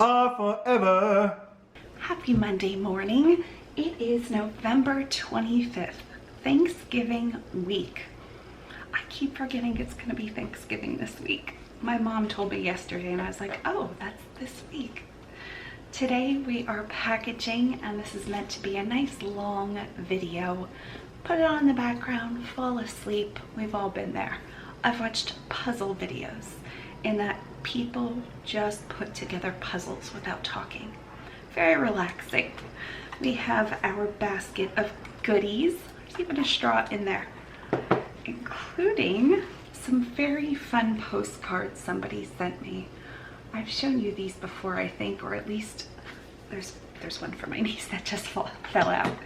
are forever. Happy Monday morning. It is November 25th, Thanksgiving week. I keep forgetting it's gonna be Thanksgiving this week. My mom told me yesterday and I was like, oh, that's this week. Today we are packaging and this is meant to be a nice long video. Put it on in the background, fall asleep. We've all been there. I've watched puzzle videos in that people just put together puzzles without talking. Very relaxing. We have our basket of goodies. There's even a straw in there, including some very fun postcards somebody sent me. I've shown you these before, I think, or at least there's one for my niece that just fell out.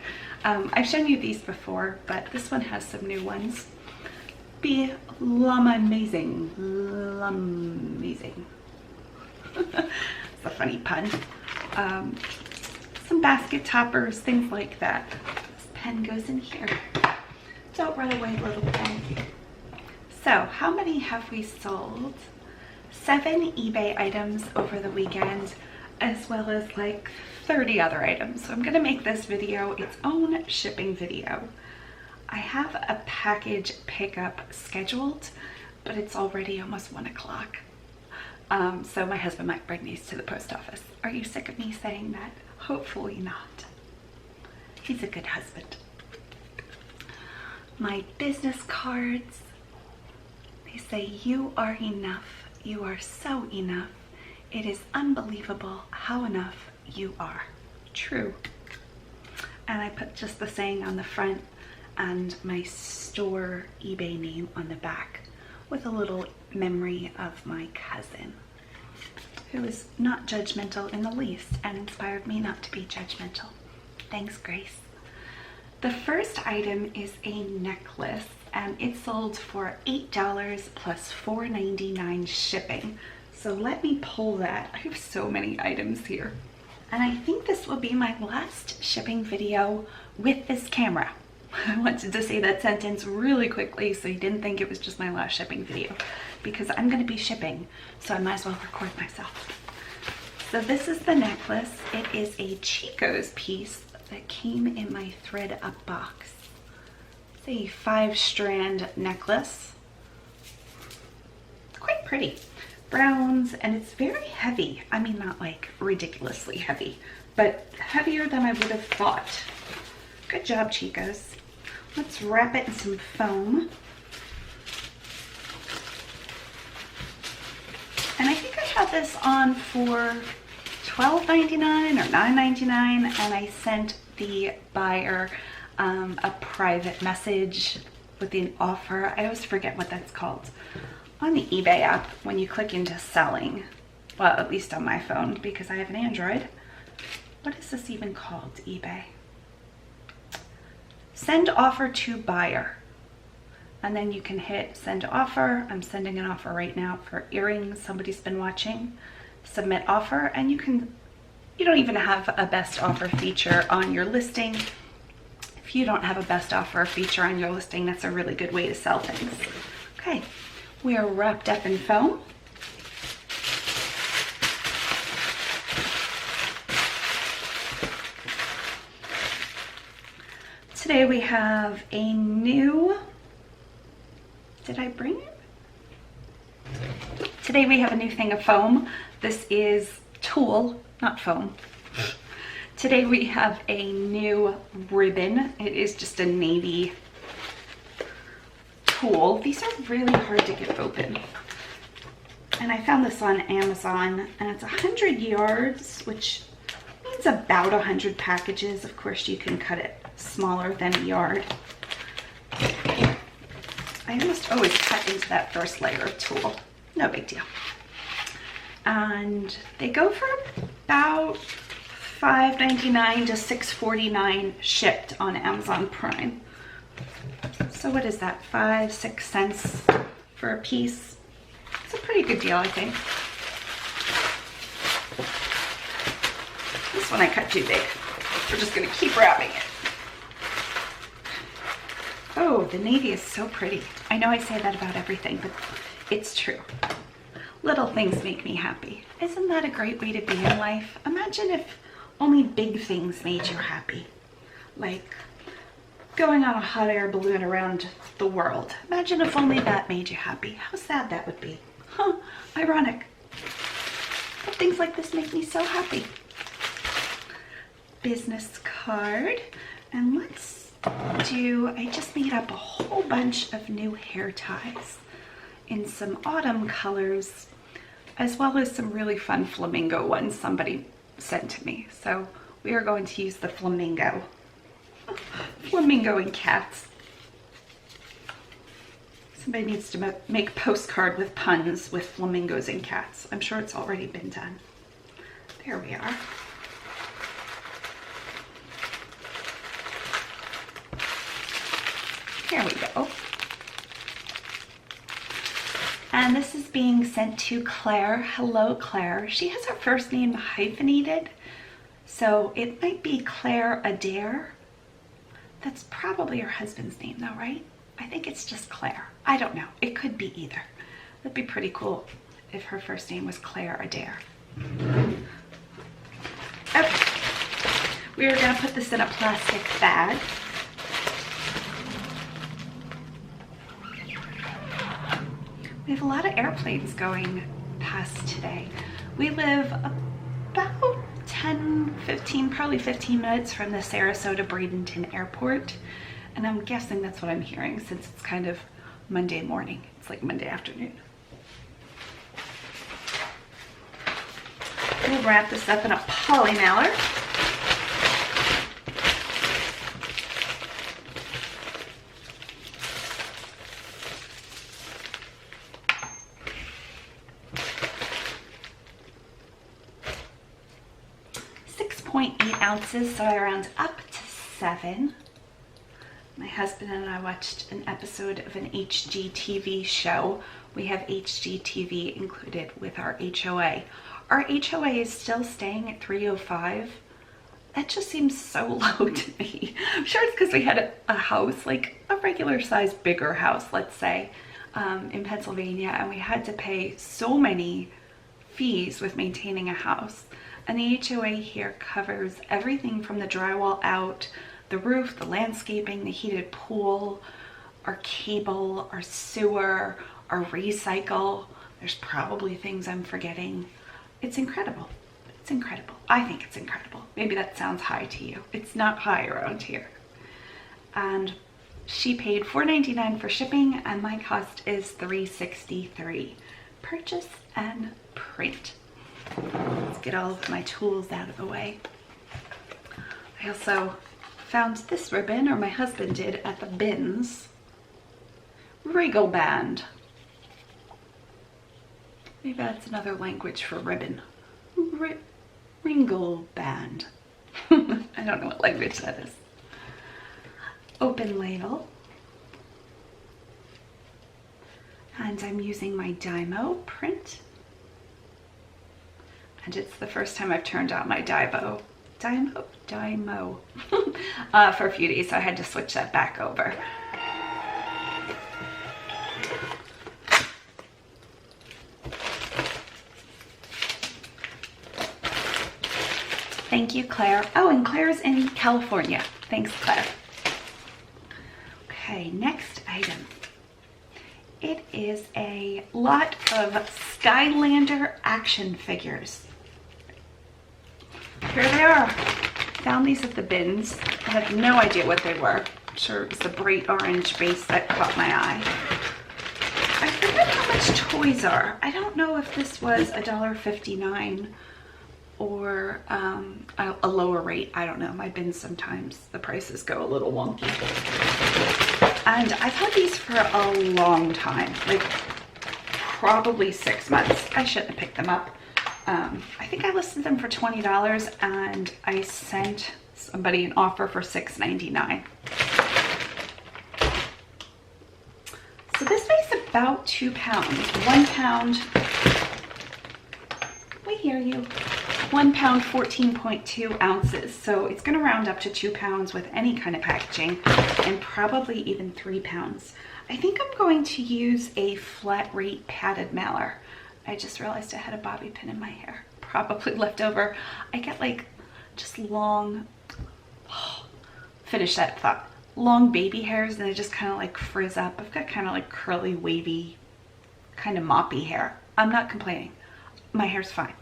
I've shown you these before, but this one has some new ones. Be amazing. It's a funny pun. Some basket toppers, things like that. This pen goes in here. Don't run away, little pen. So, how many have we sold? 7 eBay items over the weekend, as well as like 30 other items. So I'm gonna make this video its own shipping video. I have a package pickup scheduled, but it's already almost 1 o'clock. So my husband might bring these to the post office. Are you sick of me saying that? Hopefully not. He's a good husband. My business cards, they say, you are enough. You are so enough. It is unbelievable how enough you are. True. And I put just the saying on the front and my store eBay name on the back with a little memory of my cousin, who is not judgmental in the least and inspired me not to be judgmental. Thanks, Grace. The first item is a necklace and it sold for $8 plus $4.99 shipping. So let me pull that. I have so many items here. And I think this will be my last shipping video with this camera. I wanted to say that sentence really quickly so you didn't think it was just my last shipping video, because I'm going to be shipping, so I might as well record myself. So this is the necklace. It is a Chico's piece that came in my thread up box. It's a 5-strand necklace. It's quite pretty. Browns, and it's very heavy. I mean, not like ridiculously heavy, but heavier than I would have thought. Good job, Chico's. Let's wrap it in some foam. And I think I had this on for $12.99 or $9.99, and I sent the buyer a private message with an offer. I always forget what that's called. On the eBay app, when you click into selling, well, at least on my phone because I have an Android. What is this even called, eBay? Send offer to buyer. And then you can hit send offer. I'm sending an offer right now for earrings somebody's been watching. Submit offer, and you don't even have a best offer feature on your listing. If you don't have a best offer feature on your listing, that's a really good way to sell things. Okay, we are wrapped up in foam. Today we have a new, did I bring it? Today we have a new thing of foam. This is tulle, not foam. Today we have a new ribbon. It is just a navy tulle. These are really hard to get open. And I found this on Amazon, and it's 100 yards, which means about 100 packages. Of course, you can cut it smaller than a yard. I almost always cut into that first layer of tulle. No big deal. And they go for about $5.99 to $6.49 shipped on Amazon Prime. So what is that, 5-6 cents for a piece? It's a pretty good deal, I think. This one I cut too big. We're just gonna keep wrapping it. Oh, the navy is so pretty. I know I say that about everything, but it's true. Little things make me happy. Isn't that a great way to be in life? Imagine if only big things made you happy. Like going on a hot air balloon around the world. Imagine if only that made you happy. How sad that would be. Huh, ironic. But things like this make me so happy. Business card. And let's do, I just made up a whole bunch of new hair ties in some autumn colors, as well as some really fun flamingo ones somebody sent to me. So we are going to use the flamingo. Flamingo and cats. Somebody needs to make postcard with puns with flamingos and cats. I'm sure it's already been done. There we are. There we go. And this is being sent to Claire. Hello, Claire. She has her first name hyphenated, so it might be Claire Adair. That's probably her husband's name though, right? I think it's just Claire. I don't know. It could be either. That'd be pretty cool if her first name was Claire Adair. Okay. We are going to put this in a plastic bag. We have a lot of airplanes going past today. We live about 10, 15, probably 15 minutes from the Sarasota Bradenton Airport. And I'm guessing that's what I'm hearing since it's kind of Monday morning. It's like Monday afternoon. We'll wrap this up in a poly mailer. Ounces, so I round up to 7. My husband and I watched an episode of an HGTV show. We have HGTV included with our HOA. Our HOA is still staying at 305. That just seems so low to me. I'm sure it's because we had a house, like a regular size, bigger house, let's say, in Pennsylvania, and we had to pay so many fees with maintaining a house. And the HOA here covers everything from the drywall out, the roof, the landscaping, the heated pool, our cable, our sewer, our recycle. There's probably things I'm forgetting. It's incredible. It's incredible. I think it's incredible. Maybe that sounds high to you. It's not high around here. And she paid $4.99 for shipping, and my cost is $3.63. Purchase and print. Let's get all of my tools out of the way. I also found this ribbon, or my husband did, at the bins. Regal band. Maybe that's another language for ribbon. Ringle band. I don't know what language that is. Open label. And I'm using my Dymo print. And it's the first time I've turned on my Dymo for a few days, so I had to switch that back over. Thank you, Claire. Oh, and Claire's in California. Thanks, Claire. Okay, next item. It is a lot of Skylander action figures. Here they are. Found these at the bins. I had no idea what they were. I'm sure it was the bright orange base that caught my eye. I forget how much toys are. I don't know if this was $1.59 or a lower rate. I don't know. My bins, sometimes the prices go a little wonky. And I've had these for a long time, like probably 6 months. I shouldn't have picked them up. I think I listed them for $20 and I sent somebody an offer for $6.99. So this weighs about 2 pounds. 1 pound, we hear you. 1 pound, 14.2 ounces. So it's going to round up to 2 pounds with any kind of packaging, and probably even 3 pounds. I think I'm going to use a flat rate padded mailer. I just realized I had a bobby pin in my hair, probably left over. I get like just long, finish that thought, long baby hairs, and they just kind of like frizz up. I've got kind of like curly, wavy, kind of moppy hair. I'm not complaining. My hair's fine.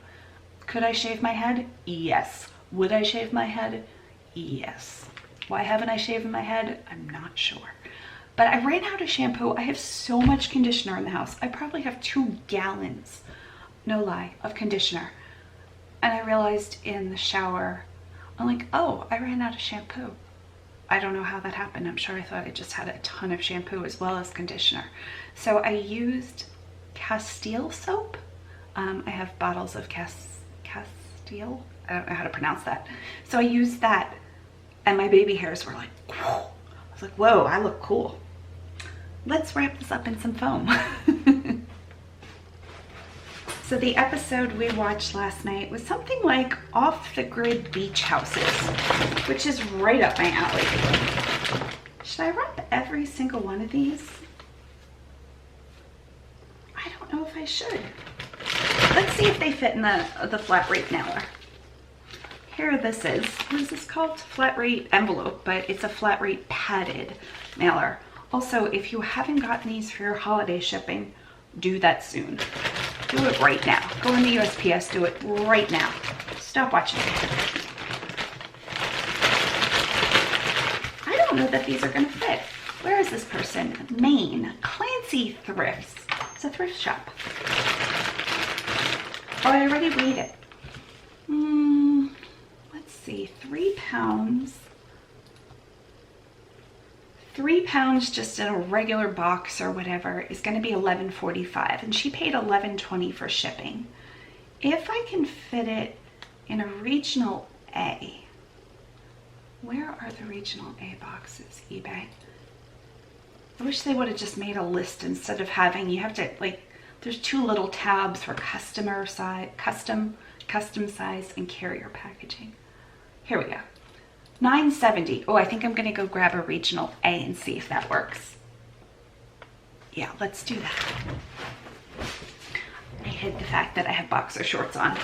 Could I shave my head? Yes. Would I shave my head? Yes. Why haven't I shaven my head? I'm not sure. But I ran out of shampoo. I have so much conditioner in the house. I probably have 2 gallons, no lie, of conditioner. And I realized in the shower, I'm like, oh, I ran out of shampoo. I don't know how that happened. I'm sure I thought I just had a ton of shampoo as well as conditioner. So I used Castile soap. I have bottles of Castile. I don't know how to pronounce that. So I used that, and my baby hairs were like, whew. I was like, whoa, I look cool. Let's wrap this up in some foam. So the episode we watched last night was something like off-the-grid beach houses, which is right up my alley. Should I wrap every single one of these? I don't know if I should. Let's see if they fit in the flat rate mailer. Here this is. What is this called? Flat rate envelope, but it's a flat rate padded mailer. Also, if you haven't gotten these for your holiday shipping, do that soon. Do it right now. Go into USPS, do it right now. Stop watching. I don't know that these are gonna fit. Where is this person? Maine. Clancy Thrifts. It's a thrift shop. Oh, I already weighed it. Let's see, 3 pounds. 3 pounds just in a regular box or whatever is going to be $11.45, and she paid $11.20 for shipping. If I can fit it in a regional A, where are the regional A boxes? eBay. I wish they would have just made a list instead of having, you have to like, there's 2 little tabs for customer size, custom size, and carrier packaging. Here we go. $9.70. Oh, I think I'm gonna go grab a regional A and see if that works. Yeah, let's do that. I hid the fact that I have boxer shorts on.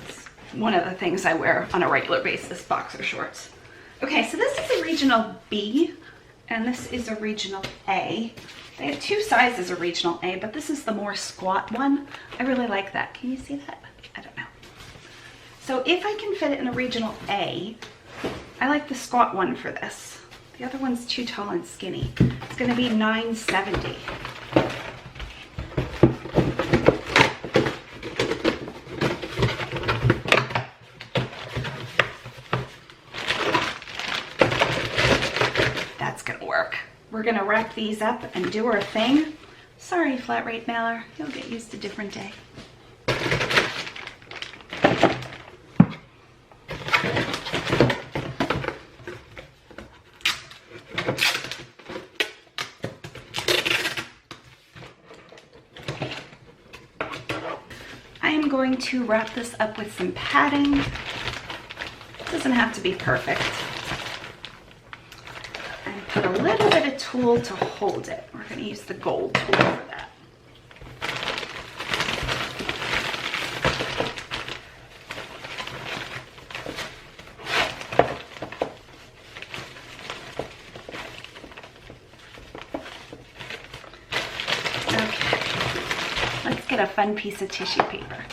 It's one of the things I wear on a regular basis, boxer shorts. Okay, so this is a regional B, and this is a regional A. They have 2 sizes of regional A, but this is the more squat one. I really like that. Can you see that? I don't know. So if I can fit it in a regional A, I like the squat one for this. The other one's too tall and skinny. It's gonna be $9.70. That's gonna work. We're gonna wrap these up and do our thing. Sorry, flat rate mailer. You'll get used to a different day. Going to wrap this up with some padding. It doesn't have to be perfect. And put a little bit of tulle to hold it. We're going to use the gold tulle for that. Okay, let's get a fun piece of tissue paper.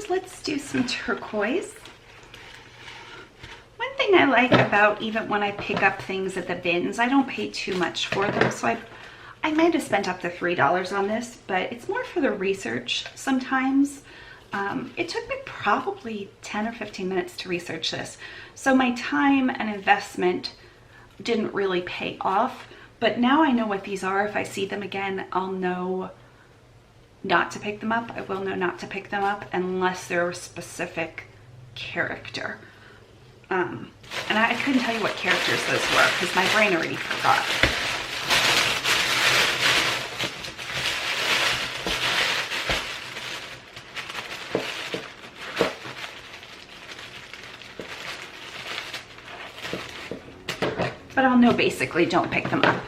Let's do some turquoise. One thing I like about even when I pick up things at the bins, I don't pay too much for them. So I might have spent up to $3 on this, but it's more for the research sometimes. It took me probably 10 or 15 minutes to research this. So my time and investment didn't really pay off, but now I know what these are. If I see them again, I'll know not to pick them up. I will know not to pick them up unless they're a specific character. And I couldn't tell you what characters those were because my brain already forgot. But I'll well, no, basically, don't pick them up.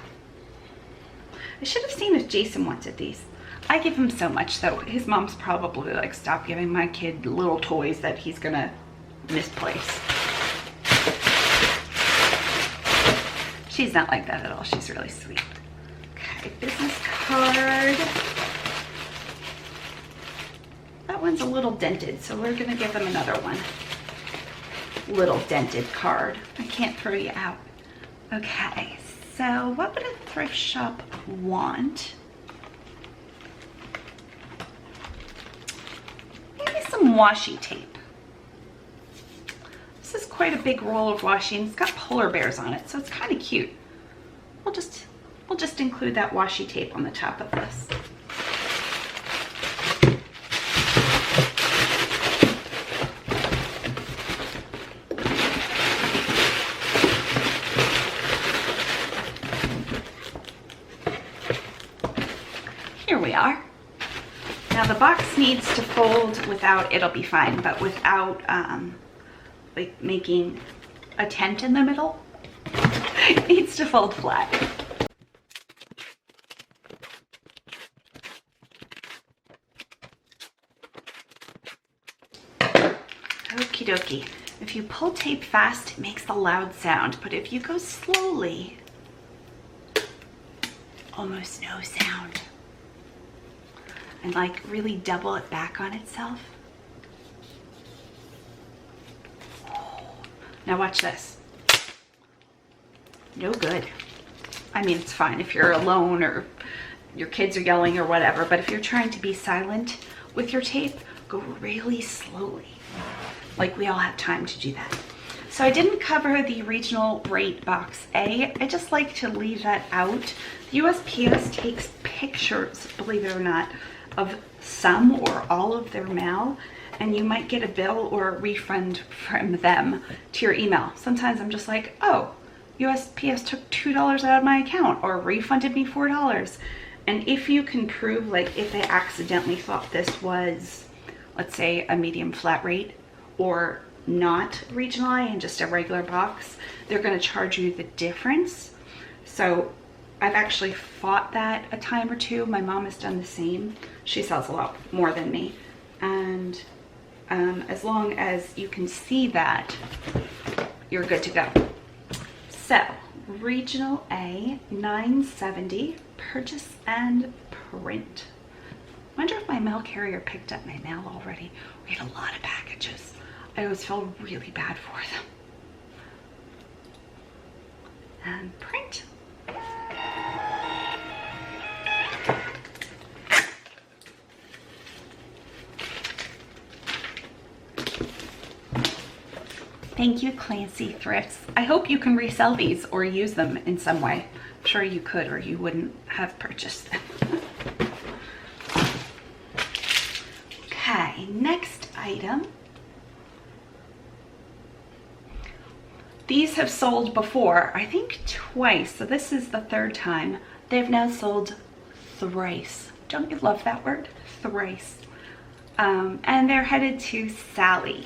I should have seen if Jason wanted these. I give him so much, though. His mom's probably like, stop giving my kid little toys that he's gonna misplace. She's not like that at all. She's really sweet. Okay, business card. That one's a little dented, so we're gonna give them another one. Little dented card. I can't throw you out. Okay, so what would a thrift shop want? Maybe some washi tape. This is quite a big roll of washi, and it's got polar bears on it, so it's kind of cute. We'll just include that washi tape on the top of this. Here we are. Now the box needs to fold without, it'll be fine, but without like making a tent in the middle. It needs to fold flat. Okie dokie. If you pull tape fast, it makes the loud sound, but if you go slowly, almost no sound. And like really double it back on itself. Now watch this. No good. I mean, it's fine if you're alone or your kids are yelling or whatever, but if you're trying to be silent with your tape, go really slowly. Like we all have time to do that. So I didn't cover the regional rate box A. I just like to leave that out. The USPS takes pictures, believe it or not, of some or all of their mail, and you might get a bill or a refund from them to your email. Sometimes I'm just like, oh, USPS took $2 out of my account or refunded me $4. And if you can prove, like if they accidentally thought this was, let's say, a medium flat rate or not regional I and just a regular box, they're gonna charge you the difference. So I've actually fought that a time or two. My mom has done the same. She sells a lot more than me. And as long as you can see that, you're good to go. So, regional A, $9.70, purchase and print. Wonder if my mail carrier picked up my mail already. We had a lot of packages. I always felt really bad for them. And print. Thank you, Clancy Thrifts. I hope you can resell these or use them in some way. I'm sure you could, or you wouldn't have purchased them. Okay, next item. These have sold before, I think twice, so this is the third time. They've now sold thrice. Don't you love that word? Thrice. And they're headed to Sally.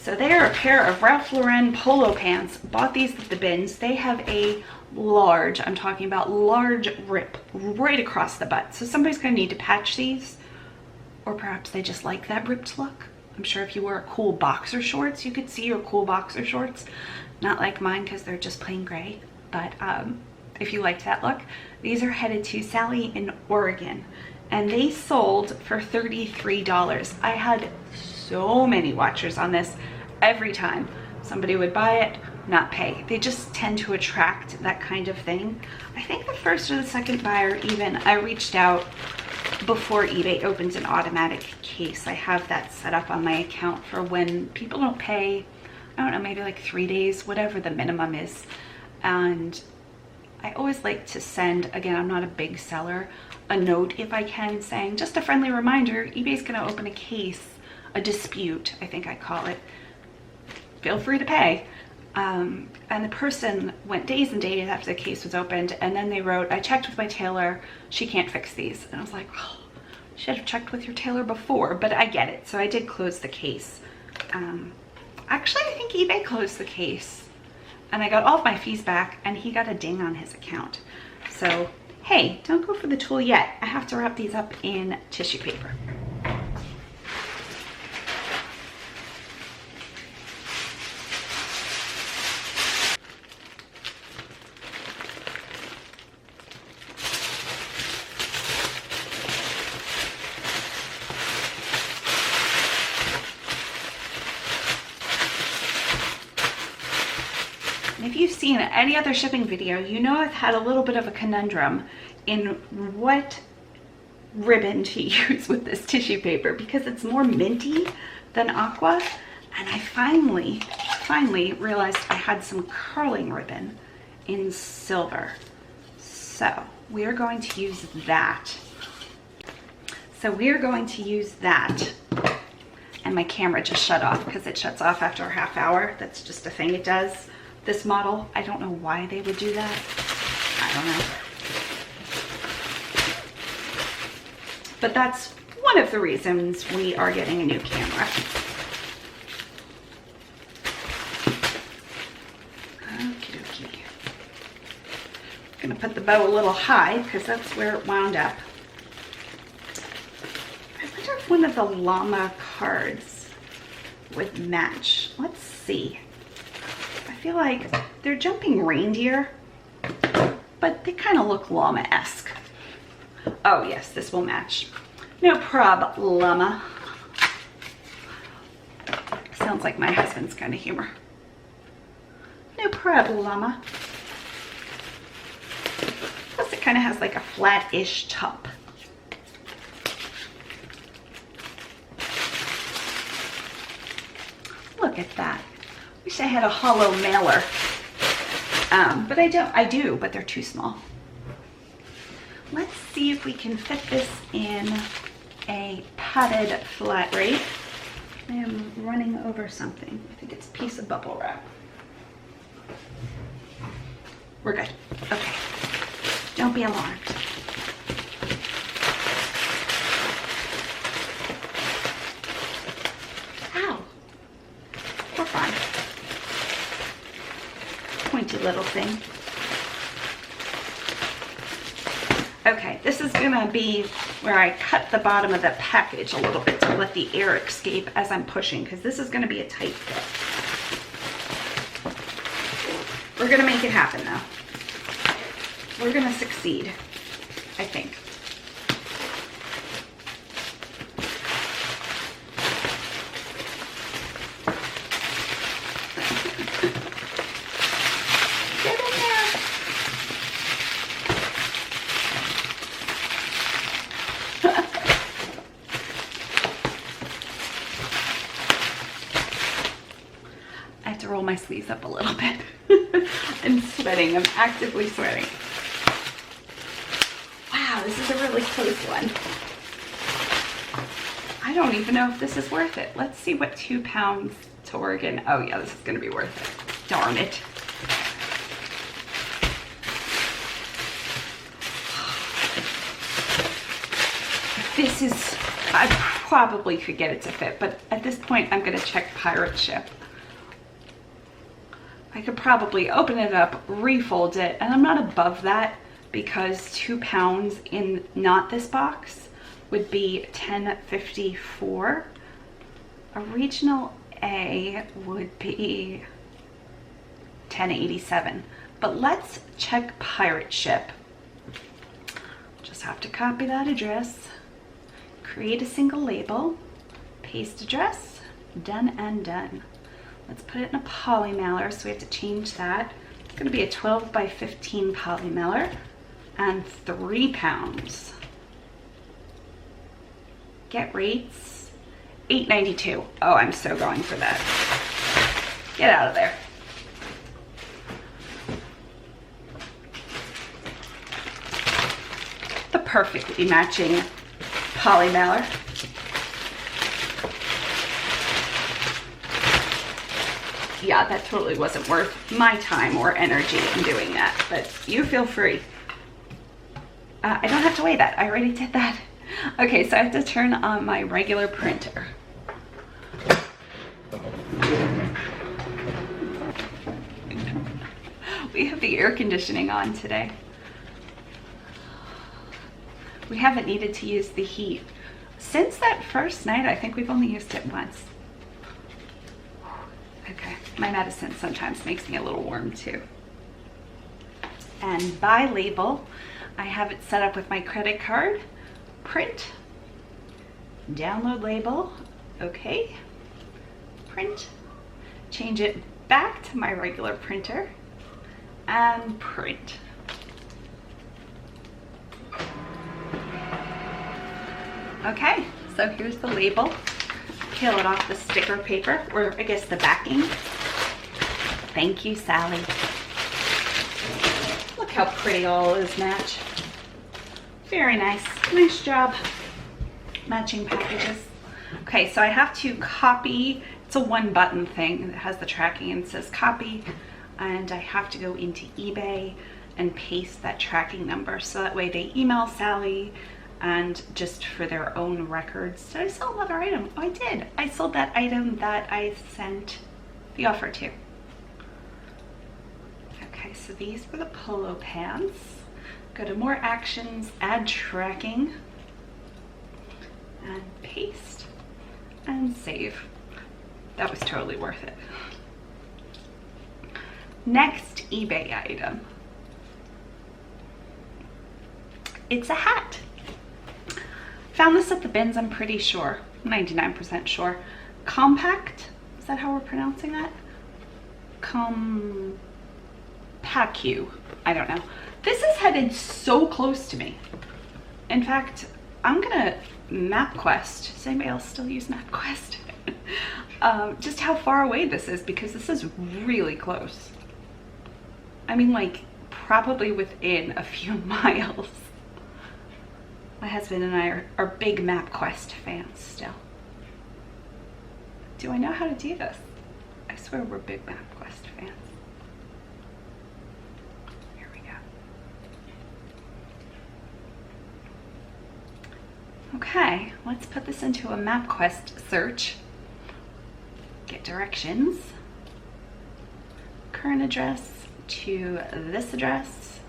So they are a pair of Ralph Lauren polo pants. Bought these at the bins. They have a large, I'm talking about large rip right across the butt. So somebody's gonna need to patch these, or perhaps they just like that ripped look. I'm sure if you wear cool boxer shorts, you could see your cool boxer shorts. Not like mine because they're just plain gray, but if you liked that look, these are headed to Sally in Oregon. And they sold for $33. I had so many watchers on this. Every time somebody would buy it, not pay. They just tend to attract that kind of thing. I think the first or the second buyer even, I reached out before eBay opens an automatic case. I have that set up on my account for when people don't pay, I don't know, maybe like 3 days, whatever the minimum is. And I always like to send, again, I'm not a big seller, a note if I can, saying just a friendly reminder, eBay's gonna open a case, a dispute, I think I call it. Feel free to pay. And the person went days and days after the case was opened, and then they wrote, I checked with my tailor, she can't fix these. And I was like, oh, you should have checked with your tailor before, but I get it. So I did close the case. Actually, I think eBay closed the case and I got all of my fees back, and he got a ding on his account. So, hey, don't go for the tool yet. I have to wrap these up in tissue paper. If you've seen any other shipping video, you know I've had a little bit of a conundrum in what ribbon to use with this tissue paper because it's more minty than aqua, and I finally realized I had some curling ribbon in silver. So we are going to use that. And my camera just shut off because it shuts off after a half hour. That's just a thing it does. This model, I don't know why they would do that. I don't know. But that's one of the reasons we are getting a new camera. Okie dokie. I'm gonna put the bow a little high because that's where it wound up. I wonder if one of the llama cards would match. Let's see. I feel like they're jumping reindeer, but they kind of look llama-esque. Oh yes, this will match. No prob, llama. Sounds like my husband's kind of humor. No prob, llama. Plus it kind of has like a flat-ish top. Look at that. Wish I had a hollow mailer, but I do, but they're too small. Let's see if we can fit this in a padded flat rate. I am running over something. I think it's a piece of bubble wrap. We're good. Okay. Don't be alarmed. Ow. We're fine. Pointy little thing. Okay, this is gonna be where I cut the bottom of the package a little bit to let the air escape as I'm pushing, because this is gonna be a tight fit. We're gonna make it happen though. We're gonna succeed, I think. Roll my sleeves up a little bit. I'm sweating. I'm actively sweating. Wow, this is a really close one. I don't even know if this is worth it. Let's see what 2 pounds to Oregon. Oh yeah, this is going to be worth it. Darn it. This is, I probably could get it to fit, but at this point I'm going to check pirate ship. I could probably open it up, refold it, and I'm not above that because 2 pounds in not this box would be $10.54. A regional A would be $10.87. But let's check pirate ship. Just have to copy that address, create a single label, paste address, done and done. Let's put it in a poly mailer, so we have to change that. It's going to be a 12 by 15 poly mailer and 3 pounds. Get rates, $8.92. Oh, I'm so going for that. Get out of there. The perfectly matching poly mailer. Yeah, that totally wasn't worth my time or energy in doing that, but you feel free. I don't have to weigh that. I already did that. Okay, so I have to turn on my regular printer. the air conditioning on today. We haven't needed to use the heat. Since that first night, I think we've only used it once. Okay, my medicine sometimes makes me a little warm too. And buy label, I have it set up with my credit card. Print, download label, okay, print, change it back to my regular printer, and print. Okay, so here's the label. Peel it off the sticker paper, or I guess the backing. Thank you, Sally. Look how pretty all is match. Very nice. Nice job. Matching packages. Okay, so I have to copy. It's a one button thing. It has the tracking and it says copy. And I have to go into eBay and paste that tracking number. So that way they email Sally and just for their own records. Did I sell another item? Oh, I did. I sold that item that I sent the offer to. Okay, so these were the polo pants. Go to more actions, add tracking, and paste, and save. That was totally worth it. Next eBay item. It's a hat. Found this at the bins, I'm pretty sure. 99% sure. Compact, is that how we're pronouncing that? Compacu, I don't know. This is headed so close to me. In fact, I'm gonna MapQuest. Does anybody else still use MapQuest? Just how far away this is, because this is really close. I mean, like, probably within a few miles. My husband and I are big MapQuest fans still. Do I know how to do this? I swear we're big MapQuest fans. Here we go. Okay, let's put this into a MapQuest search. Get directions. Current address to this address.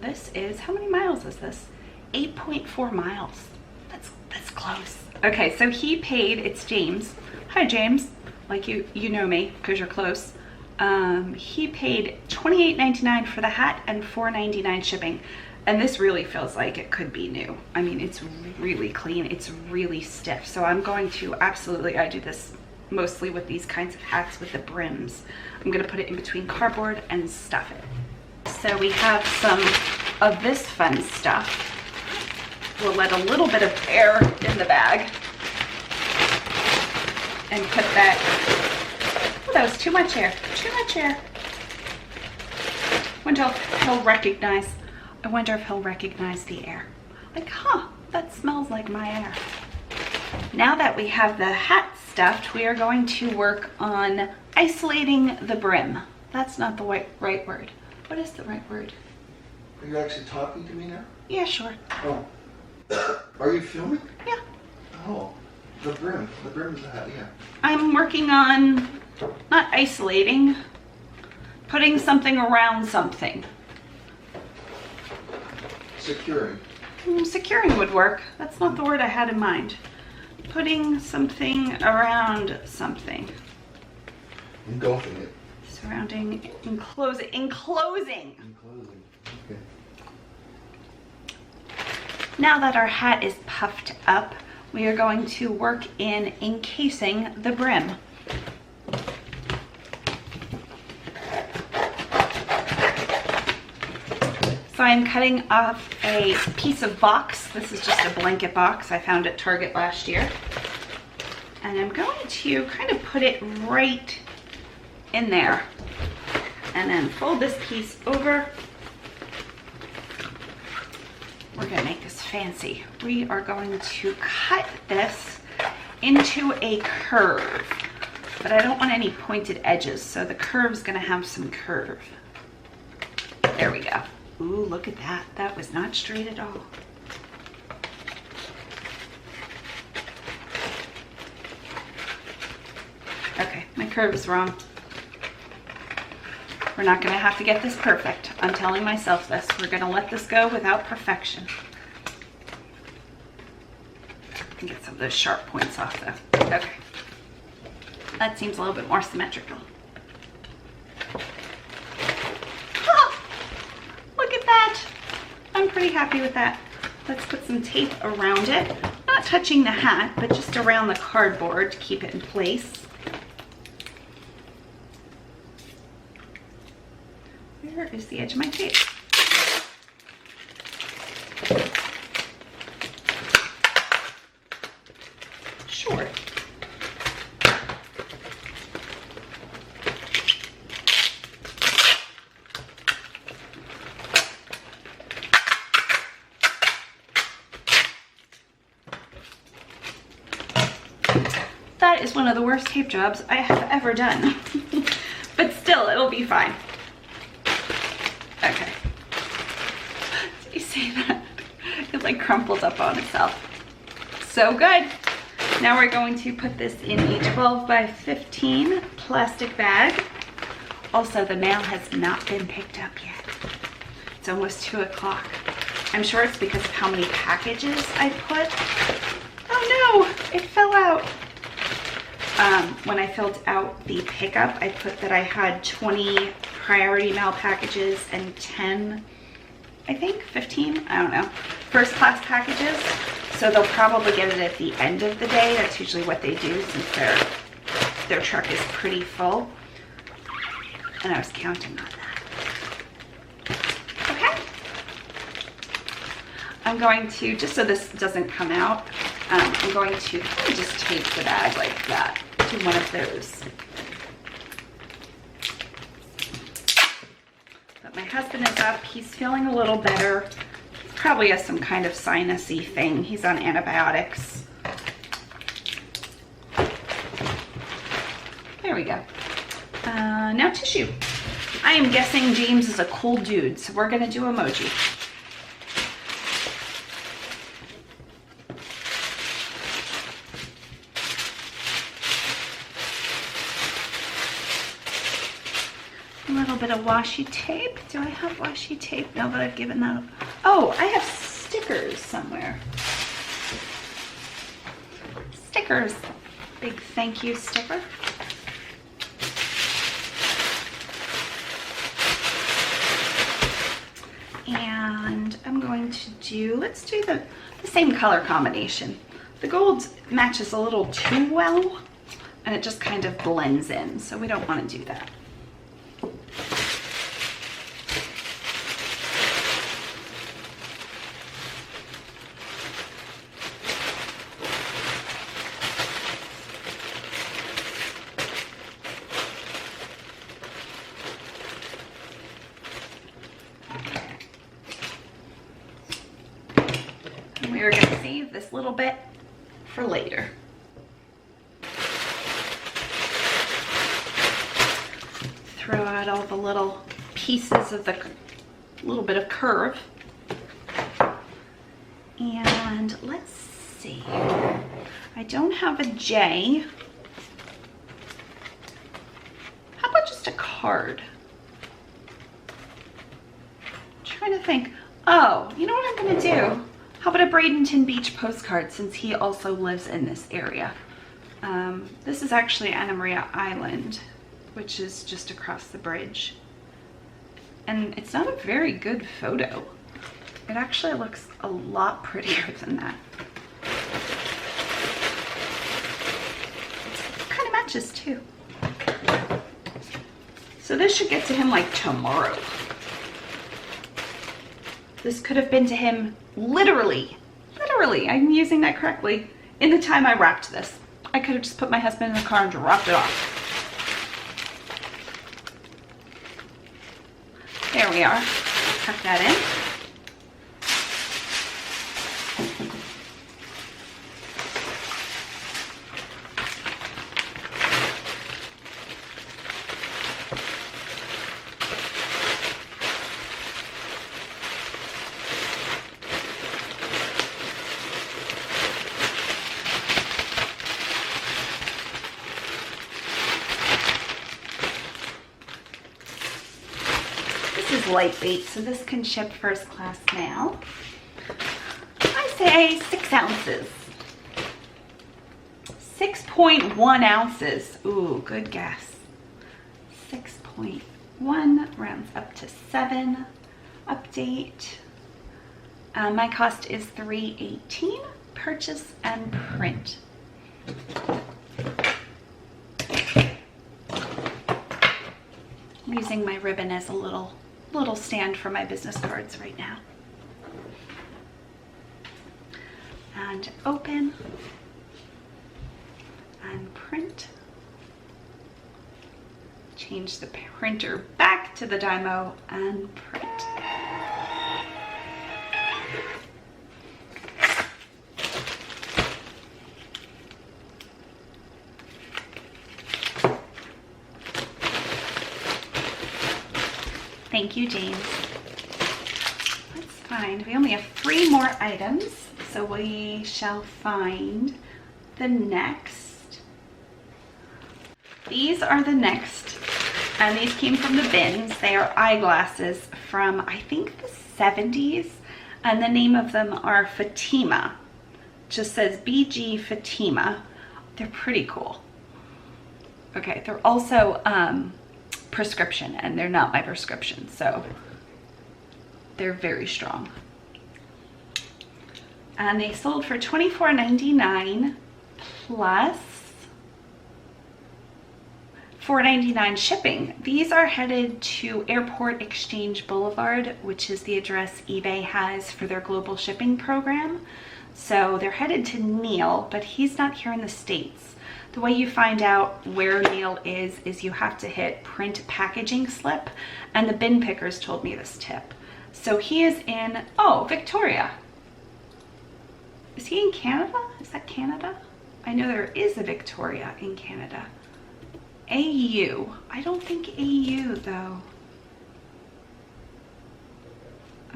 This is, how many miles is this? 8.4 miles. That's close. Okay, so he paid, it's James. Hi, James. Like you know me because you're close. He paid $28.99 for the hat and $4.99 shipping. And this really feels like it could be new. I mean, it's really clean. It's really stiff. So I'm going to absolutely, I do this mostly with these kinds of hats with the brims. I'm gonna put it in between cardboard and stuff it. So we have some of this fun stuff. We'll let a little bit of air in the bag and put that, oh, that was too much air, too much air. I wonder if he'll recognize the air. Like, huh, that smells like my air. Now that we have the hat stuffed, we are going to work on isolating the brim. That's not the right word. What is the right word? Are you actually talking to me now? Yeah, sure. Oh. Are you filming? Yeah. Oh, the brim. The brim is the hat, yeah. I'm working on, not isolating, putting something around something. Securing. Securing would work. That's not the word I had in mind. Putting something around something. Engulfing it. Surrounding, enclosing. Enclosing. Okay. Now that our hat is puffed up, we are going to work in encasing the brim. So I'm cutting off a piece of box. This is just a blanket box I found at Target last year. And I'm going to kind of put it right in there. And then fold this piece over. We're gonna make this fancy. We are going to cut this into a curve, but I don't want any pointed edges, so the curve's gonna have some curve. There we go. Ooh, look at that. That was not straight at all. Okay, my curve is wrong. We're not gonna have to get this perfect. I'm telling myself this. We're gonna let this go without perfection. I can get some of those sharp points off though. Okay. That seems a little bit more symmetrical. Ah, look at that. I'm pretty happy with that. Let's put some tape around it. Not touching the hat, but just around the cardboard to keep it in place. Where is the edge of my tape? Sure. That is one of the worst tape jobs I have ever done. But still, it'll be fine. Okay. Did you see that? It like crumples up on itself. So good. Now we're going to put this in a 12 by 15 plastic bag. Also, the mail has not been picked up yet. It's almost 2 o'clock. I'm sure it's because of how many packages I put. Oh no, it fell out. When I filled out the pickup, I put that I had 20 priority mail packages and 10, I think 15, I don't know, first class packages. So they'll probably get it at the end of the day. That's usually what they do since their truck is pretty full. And I was counting on that. Okay. I'm going to, just so this doesn't come out, I'm going to kind of just tape the bag like that to one of those. But my husband is up. He's feeling a little better. He probably has some kind of sinusy thing. He's on antibiotics. There we go. Now tissue. I am guessing James is a cool dude, so we're gonna do emoji. A little bit of washi tape. Do I have washi tape? No, but I've given that up. Oh, I have stickers somewhere. Stickers. Big thank you sticker. And I'm going to do, let's do the same color combination. The gold matches a little too well, and it just kind of blends in, so we don't want to do that. We are going to save this little bit for later. Throw out all the little pieces of the little bit of curve. And let's see. I don't have a J. How about just a card? I'm trying to think. Oh, you know what I'm going to do? How about a Bradenton Beach postcard, since he also lives in this area? This is actually Anna Maria Island, which is just across the bridge. And it's not a very good photo. It actually looks a lot prettier than that. It kind of matches too. So this should get to him like tomorrow. This could have been to him literally, I'm using that correctly, in the time I wrapped this. I could have just put my husband in the car and dropped it off. There we are. Tuck that in. This is lightweight, so this can ship first class mail. I say 6 ounces. 6.1 ounces. Ooh, good guess. 6.1 rounds up to 7. Update. My cost is $3.18. Purchase and print. I'm using my ribbon as a little stand for my business cards right now. And open and print. Change the printer back to the Dymo and print. Thank you, James. Let's find, we only have 3 more items, so we shall find the next. These are the next, and these came from the bins. They are eyeglasses from, I think, the 70s, and the name of them are Fatima. Just says BG Fatima. They're pretty cool. Okay, they're also prescription, and they're not my prescription, so they're very strong. And they sold for $24.99 plus $4.99 shipping. These are headed to Airport Exchange Boulevard, which is the address eBay has for their global shipping program. So they're headed to Neil, but he's not here in the States. The way you find out where Neil is you have to hit print packaging slip, and the bin pickers told me this tip. So he is in, oh, Victoria. Is he in Canada? Is that Canada? I know there is a Victoria in Canada. AU. I don't think AU though.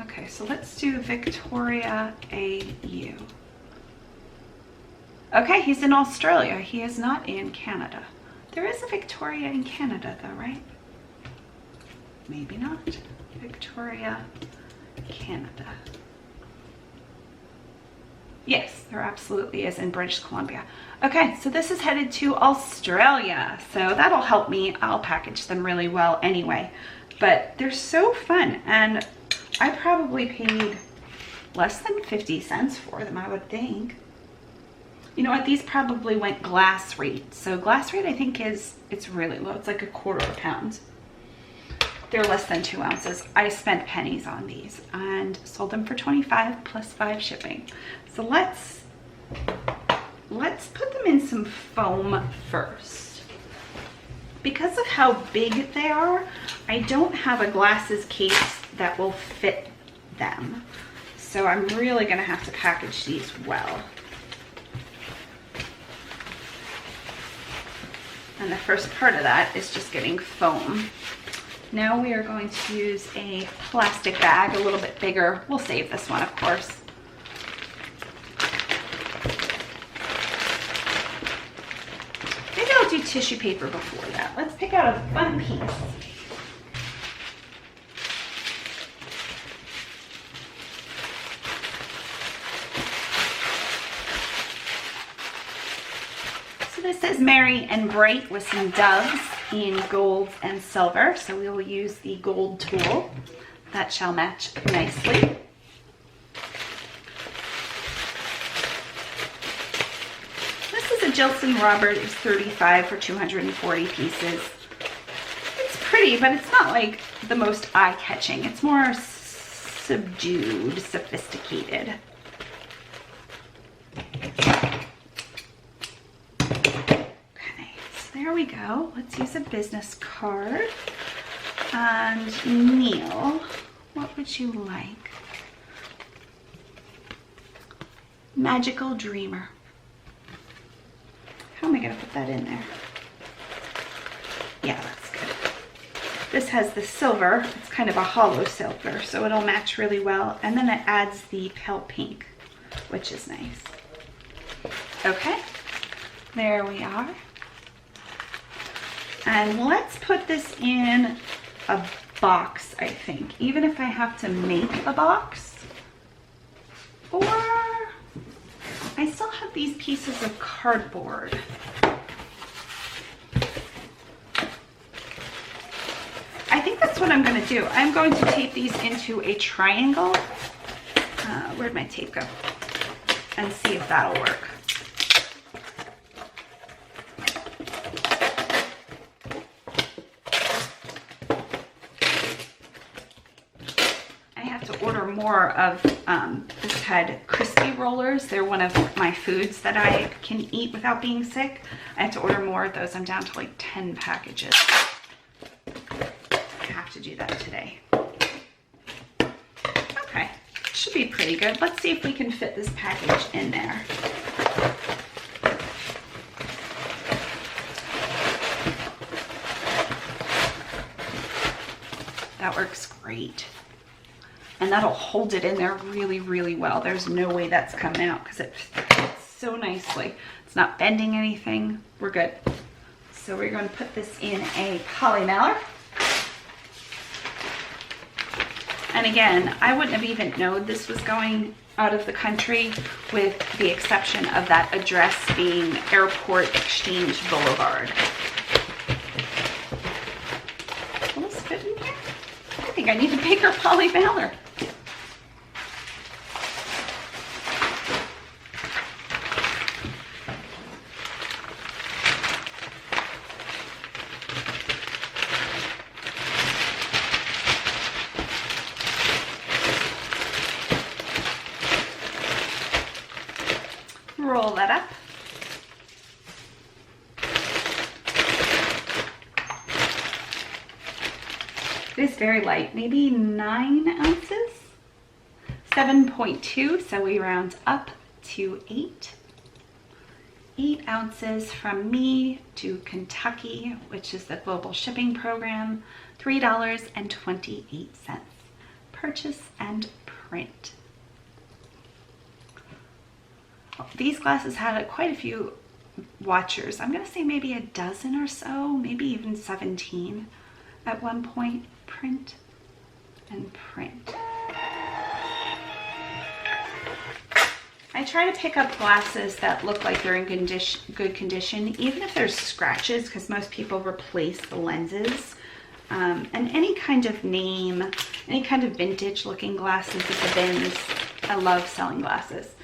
Okay, so let's do Victoria AU. Okay, he's in Australia. He is not in Canada. There is a Victoria in Canada though, right? Maybe not. Victoria, Canada. Yes, there absolutely is in British Columbia. Okay, so this is headed to Australia. So that'll help me. I'll package them really well anyway. But they're so fun, and I probably paid less than 50 cents for them, I would think. You know what, these probably went glass rate. So glass rate I think it's really low. It's like $1/4 pound. They're less than 2 ounces. I spent pennies on these and sold them for $25 plus 5 shipping. So let's put them in some foam first. Because of how big they are, I don't have a glasses case that will fit them. So I'm really gonna have to package these well. And the first part of that is just getting foam. Now we are going to use a plastic bag, a little bit bigger. We'll save this one, of course. Maybe I'll do tissue paper before that. Let's pick out a fun piece. This says Merry and Bright with some doves in gold and silver. So we will use the gold tool. That shall match nicely. This is a Jilson Robert. It's 35 for 240 pieces. It's pretty, but it's not like the most eye-catching. It's more subdued, sophisticated. There we go. Let's use a business card. And Neil, what would you like? Magical Dreamer. How am I going to put that in there? Yeah, that's good. This has the silver. It's kind of a hollow silver, so it'll match really well. And then it adds the pale pink, which is nice. Okay, there we are. And let's put this in a box, I think, even if I have to make a box. Or I still have these pieces of cardboard. I think that's what I'm going to do. I'm going to tape these into a triangle. Where'd my tape go? And see if that'll work. I have to order more of this had crispy rollers. They're one of my foods that I can eat without being sick. I have to order more of those. I'm down to like 10 packages. I have to do that today. Okay, should be pretty good. Let's see if we can fit this package in there. That works great. And that'll hold it in there really, really well. There's no way that's coming out because it fits so nicely. It's not bending anything. We're good. So we're going to put this in a poly mailer. And again, I wouldn't have even known this was going out of the country with the exception of that address being Airport Exchange Boulevard. Will this fit in here? I think I need a bigger poly mailer. Roll that up. It is very light, maybe 9 ounces, 7.2, so we round up to 8. 8 ounces from me to Kentucky, which is the global shipping program, $3.28. Purchase and print. These glasses had quite a few watchers. I'm going to say maybe a dozen or so, maybe even 17 at one point. Print and print. I try to pick up glasses that look like they're in good condition, even if there's scratches, because most people replace the lenses. And any kind of name, any kind of vintage looking glasses at the bins. I love selling glasses.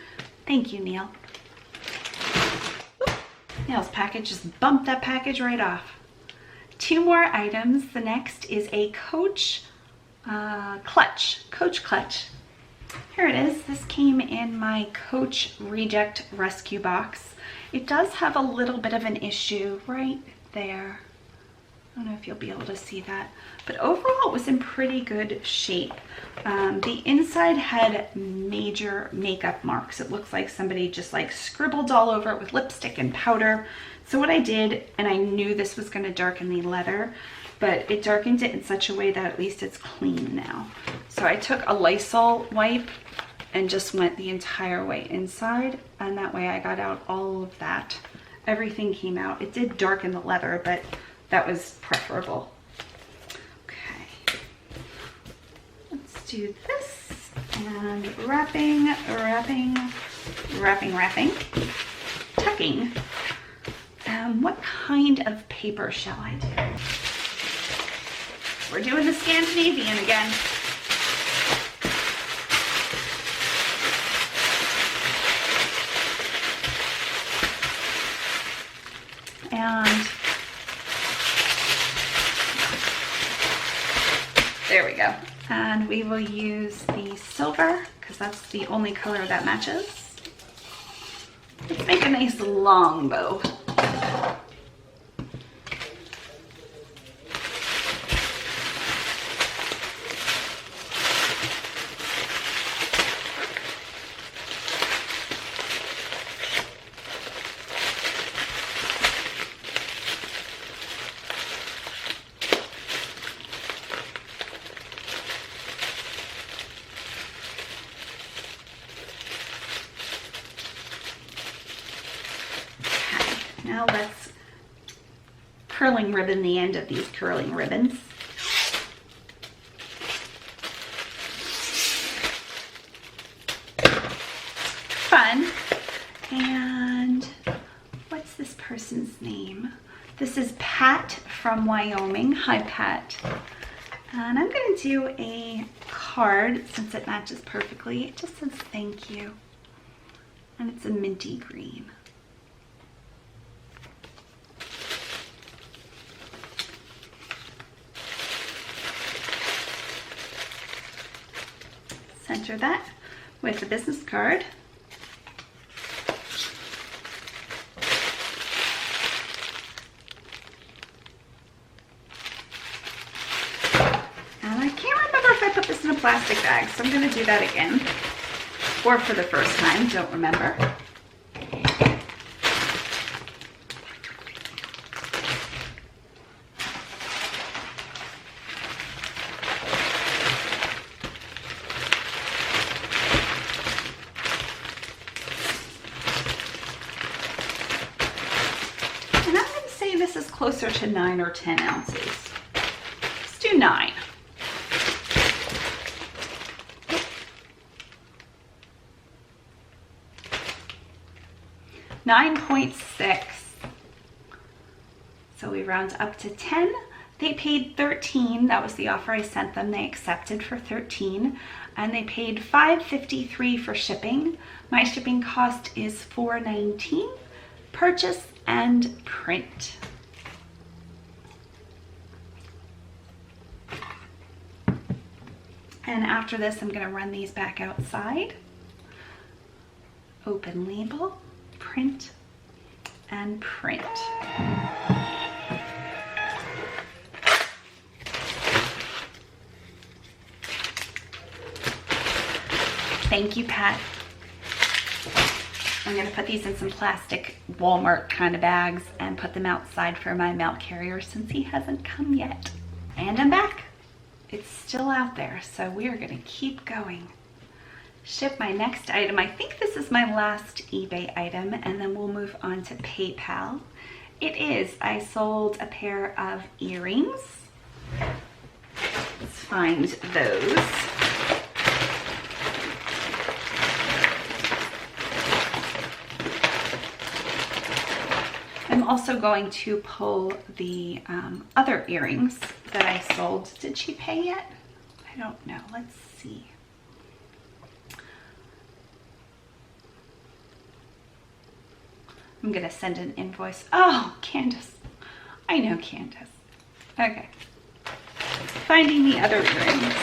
Thank you, Neil. Oop. Neil's package just bumped that package right off. 2 more items. The next is a Coach clutch. Coach clutch. Here it is. This came in my Coach Reject Rescue box. It does have a little bit of an issue right there. I don't know if you'll be able to see that, but overall it was in pretty good shape. The inside had major makeup marks. It looks like somebody just like scribbled all over it with lipstick and powder. So what I did, and I knew this was going to darken the leather, but it darkened it in such a way that at least it's clean now. So I took a Lysol wipe and just went the entire way inside, and that way I got out all of that. Everything came out. It did darken the leather, but that was preferable. Okay, let's do this, and wrapping, tucking. What kind of paper shall I do? We're doing the Scandinavian again. And there we go. And we will use the silver because that's the only color that matches. Let's make a nice long bow. Now let's curling ribbon the end of these curling ribbons. person's name. This is Pat from Wyoming. Hi, Pat. And I'm going to do a card since it matches perfectly. It just says thank you. And it's a minty green. Center that with a business card. And I can't remember if I put this in a plastic bag, so I'm going to do that again. Or for the first time, don't remember. And I'm going to say this is closer to 9 or 10 ounces. Let's do 9. 9.6. So we round up to 10. They paid 13. That was the offer I sent them. They accepted for 13, and they paid $5.53 for shipping. My shipping cost is $4.19. Purchase and print. And after this, I'm going to run these back outside. Open label, print, and print. Thank you, Pat. I'm gonna put these in some plastic Walmart kind of bags and put them outside for my mail carrier since he hasn't come yet. And I'm back. It's still out there, so we are gonna keep going. Ship my next item. I think this is my last eBay item, and then we'll move on to PayPal. It is, I sold a pair of earrings. Let's find those. I'm also going to pull the other earrings that I sold. Did she pay yet? I don't know. Let's see. I'm gonna send an invoice. Oh, Candace. I know Candace. Okay. Finding the other earrings.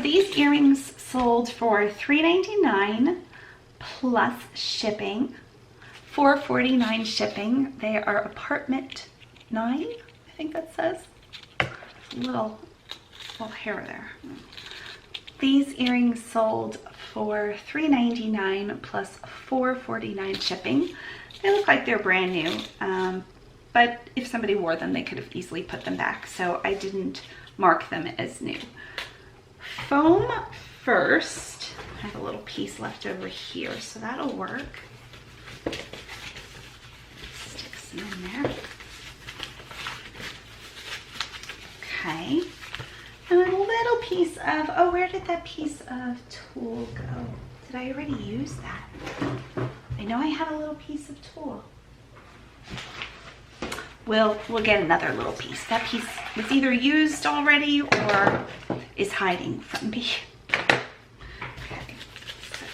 These earrings sold for $3.99 plus shipping, $4.49 shipping. They are apartment 9, I think that says. Little hair there. These earrings sold for $3.99 plus $4.49 shipping. They look like they're brand new, but if somebody wore them, they could have easily put them back, so I didn't mark them as new. Foam first. I have a little piece left over here, so that'll work. Stick some in there. Okay. And a little piece of, oh, where did that piece of tulle go? Did I already use that? I know I had a little piece of tulle. We'll get another little piece. That piece was either used already or is hiding from me. Okay, so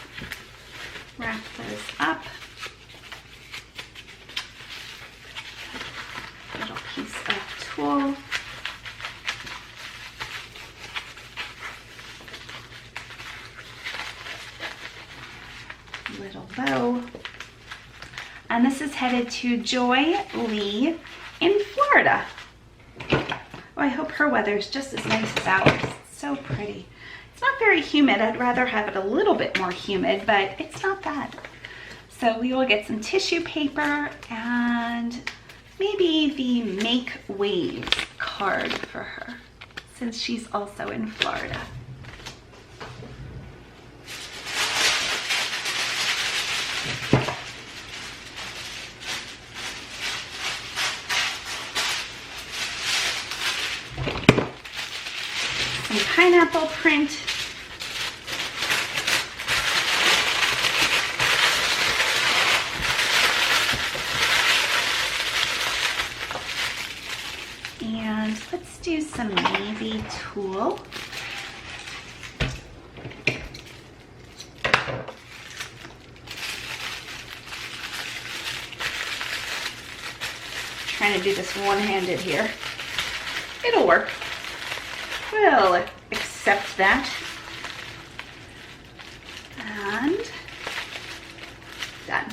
wrap those up. Little piece of tulle. Little bow. And this is headed to Joy Lee in Florida. Oh, I hope her weather's just as nice as ours. It's so pretty. It's not very humid. I'd rather have it a little bit more humid, but it's not bad. So we will get some tissue paper and maybe the Make Waves card for her, since she's also in Florida. Some pineapple print. And let's do some navy tulle. Trying to do this one-handed here. It'll work. We'll accept that. And done.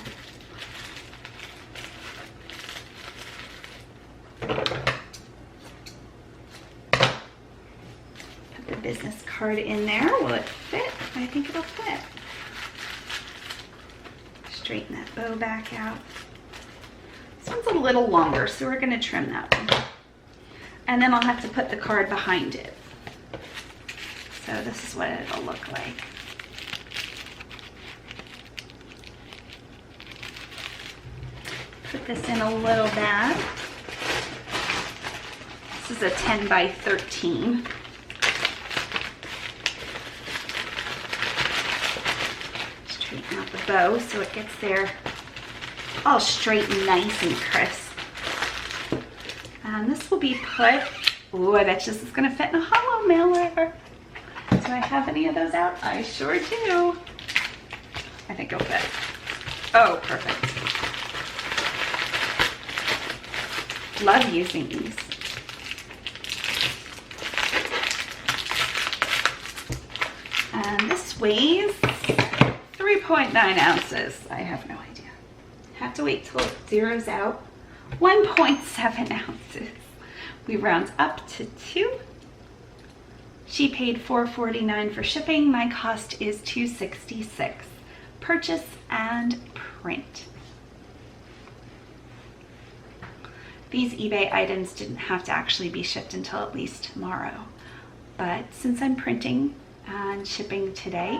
Put the business card in there. Will it fit? I think it'll fit. Straighten that bow back out. This one's a little longer, so we're going to trim that one. And then I'll have to put the card behind it. So this is what it'll look like. Put this in a little bag. This is a 10 by 13. Straighten out the bow so it gets there all straight and nice and crisp. And this will be put, ooh, I bet you this is gonna fit in a hollow mailer. Do I have any of those out? I sure do. I think it'll fit. Oh, perfect. Love using these. And this weighs 3.9 ounces. I have no idea. Have to wait till it zeroes out. 1.7 ounces. We round up to 2. She paid $4.49 for shipping. My cost is $2.66. Purchase and print. These eBay items didn't have to actually be shipped until at least tomorrow. But since I'm printing and shipping today,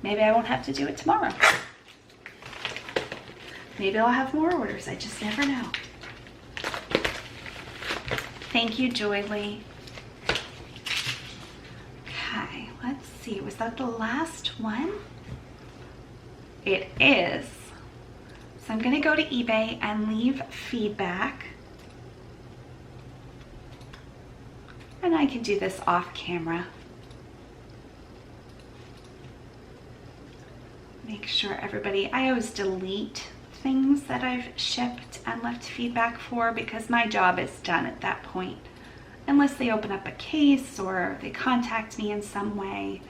maybe I won't have to do it tomorrow. Maybe I'll have more orders. I just never know. Thank you, Joy Lee. Okay, let's see. Was that the last one? It is. So I'm going to go to eBay and leave feedback. And I can do this off camera. Make sure everybody, I always delete things that I've shipped and left feedback for because my job is done at that point. Unless they open up a case or they contact me in some way,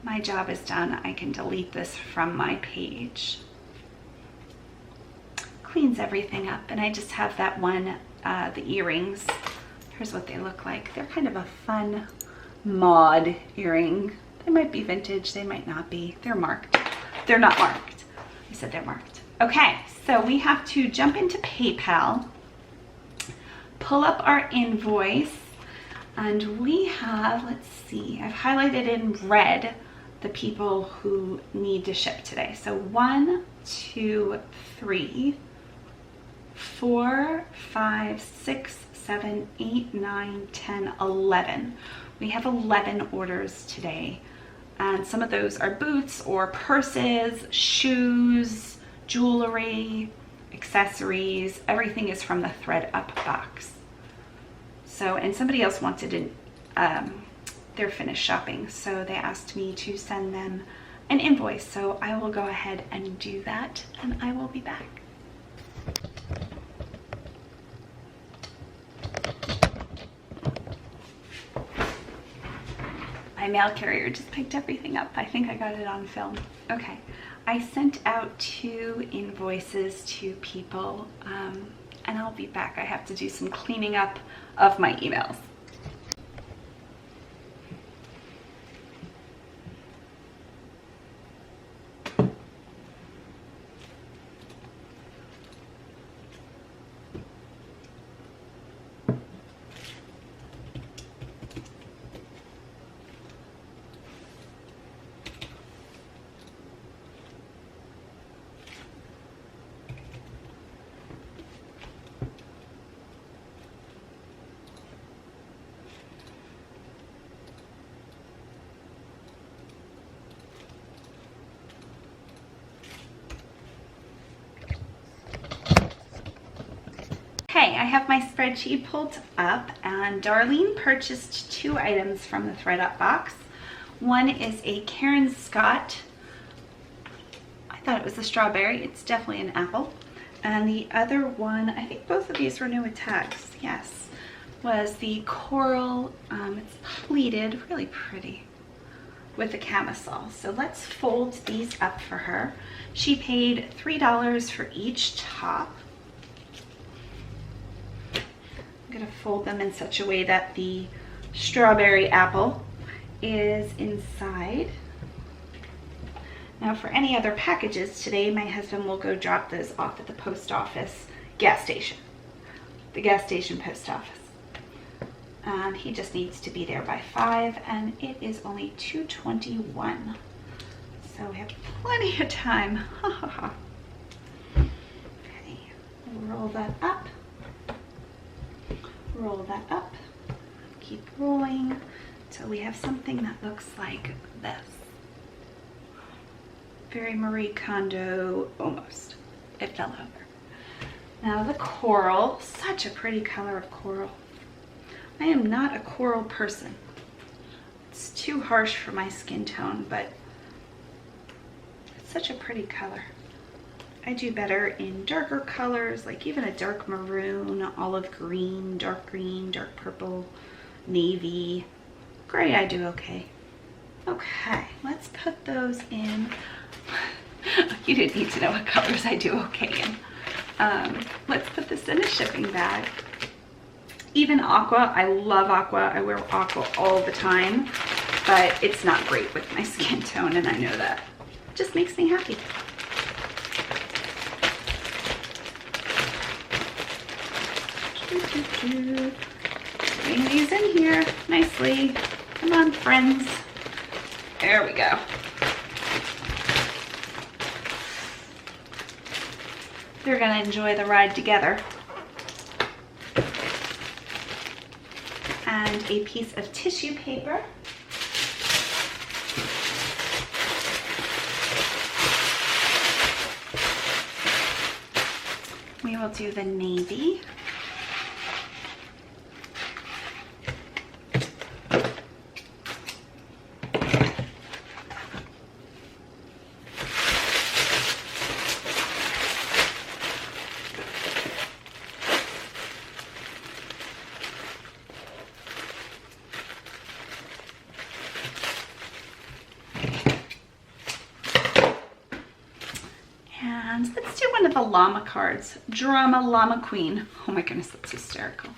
my job is done. I can delete this from my page. Cleans everything up, and I just have that one, the earrings. Here's what they look like. They're kind of a fun mod earring. They might be vintage, they might not be. They're marked. They're not marked. I said they're marked. Okay, so we have to jump into PayPal, pull up our invoice, and we have, let's see, I've highlighted in red the people who need to ship today. So 1, 2, 3, 4, 5, 6, 7, 8, 9, 10, 11. We have 11 orders today. And some of those are boots or purses, shoes, jewelry, accessories. Everything is from the Thread Up box. So, and somebody else wanted their finished shopping, so they asked me to send them an invoice. So I will go ahead and do that, and I will be back. My mail carrier just picked everything up. I think I got it on film. Okay, I sent out 2 invoices to people, and I'll be back. I have to do some cleaning up of my emails. have my spreadsheet pulled up, and Darlene purchased 2 items from the ThredUp box. One is a Karen Scott. I thought it was a strawberry. It's definitely an apple. And the other one, I think both of these were new with tags, yes, was the coral. It's pleated, really pretty, with the camisole. So let's fold these up for her. She paid $3 for each top. I'm gonna fold them in such a way that the strawberry apple is inside. Now for any other packages today, my husband will go drop those off at the post office gas station. The gas station post office. He just needs to be there by 5, and it is only 2:21. So we have plenty of time. Okay, roll that up. Roll that up. Keep rolling till we have something that looks like this. Very Marie Kondo, almost. It fell over. Now the coral, such a pretty color of coral. I am not a coral person. It's too harsh for my skin tone, but it's such a pretty color. I do better in darker colors, like even a dark maroon, olive green, dark purple, navy. Gray I do okay. Okay, let's put those in. You didn't need to know what colors I do okay in. Let's put this in a shipping bag. Even aqua, I love aqua. I wear aqua all the time, but it's not great with my skin tone, and I know that. It just makes me happy. Bring these in here nicely. Come on, friends. There we go. They're gonna enjoy the ride together. And a piece of tissue paper. We will do the navy. And let's do one of the llama cards. Drama Llama Queen. Oh my goodness, that's hysterical.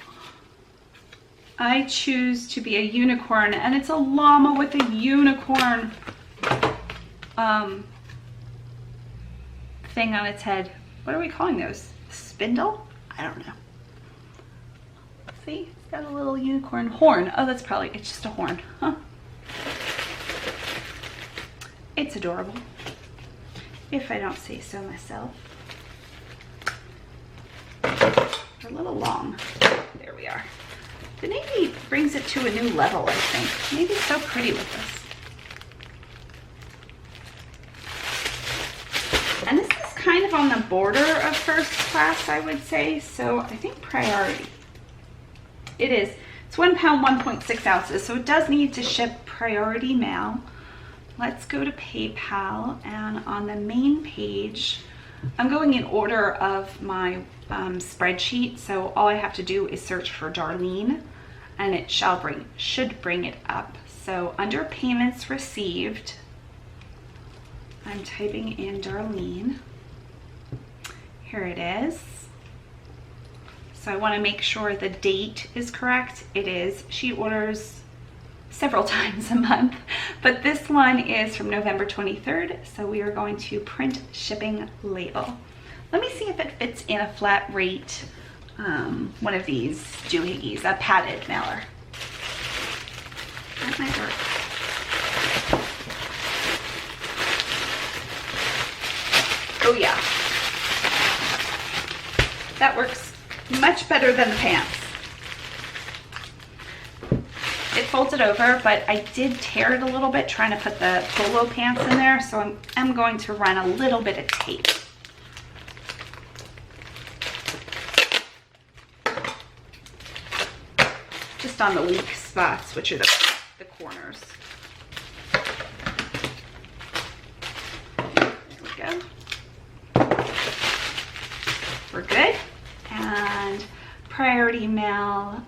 I choose to be a unicorn, and it's a llama with a unicorn thing on its head. What are we calling those? Spindle? I don't know. See, it's got a little unicorn horn. Oh, that's probably, it's just a horn, huh? It's adorable, if I don't say so myself. A little long. There we are. The navy brings it to a new level, I think. Navy's so pretty with this. And this is kind of on the border of first class, I would say. So I think priority. It is. It's 1 pound, 1.6 ounces. So it does need to ship priority mail. Let's go to PayPal, and on the main page, I'm going in order of my spreadsheet, so all I have to do is search for Darlene, and it should bring it up. So under payments received, I'm typing in Darlene. Here it is. So I want to make sure the date is correct. It is. She orders several times a month, but this one is from November 23rd, so we are going to print shipping label. Let me see if it fits in a flat rate, one of these doohickeys, a padded mailer. That might work. Oh yeah, that works much better than the pants. It folded over, but I did tear it a little bit trying to put the polo pants in there, so I'm going to run a little bit of tape. just on the weak spots, which are the corners. There we go. We're good. And priority mail,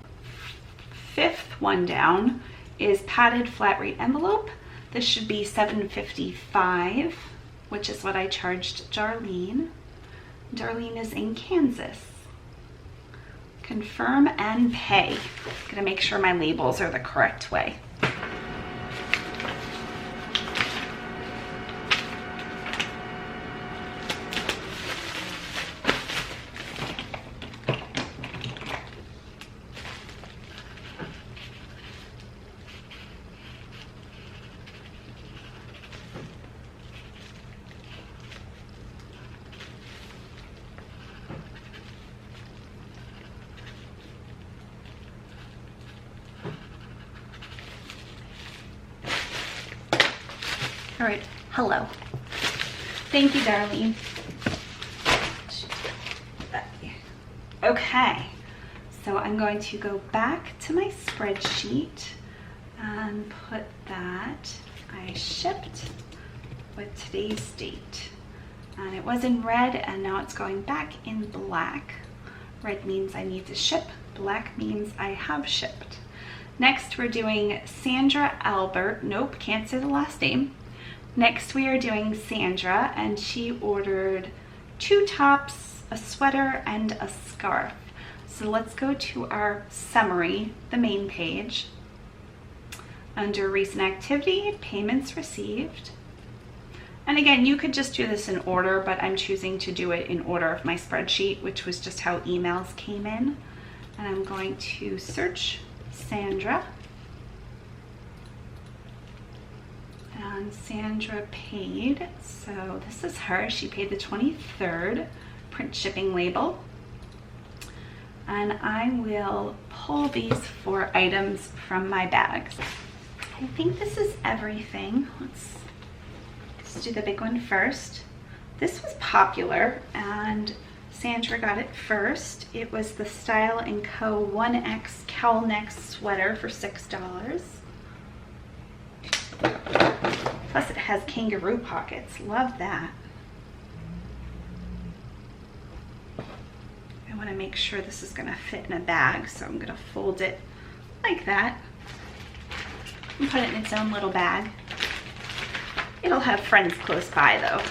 5th one down, is padded flat rate envelope. This should be $7.55, which is what I charged Darlene. Darlene is in Kansas. Confirm and pay. I'm gonna make sure my labels are the correct way. All right, hello. Thank you, Darlene. Okay, so I'm going to go back to my spreadsheet and put that I shipped with today's date. And it was in red and now it's going back in black. Red means I need to ship, black means I have shipped. Next, we're doing Sandra Albert. Nope, can't say the last name. Next, we are doing Sandra, and she ordered 2 tops, a sweater, and a scarf. So let's go to our summary, the main page. Under recent activity, payments received. And again, you could just do this in order, but I'm choosing to do it in order of my spreadsheet, which was just how emails came in. And I'm going to search Sandra. And Sandra paid, so this is her. She paid the 23rd, print shipping label. And I will pull these 4 items from my bags. I think this is everything. Let's do the big one first. This was popular and Sandra got it first. It was the Style & Co. 1X cowl neck sweater for $6. Plus it has kangaroo pockets. Love that. I want to make sure this is going to fit in a bag, so I'm going to fold it like that and put it in its own little bag. It'll have friends close by though.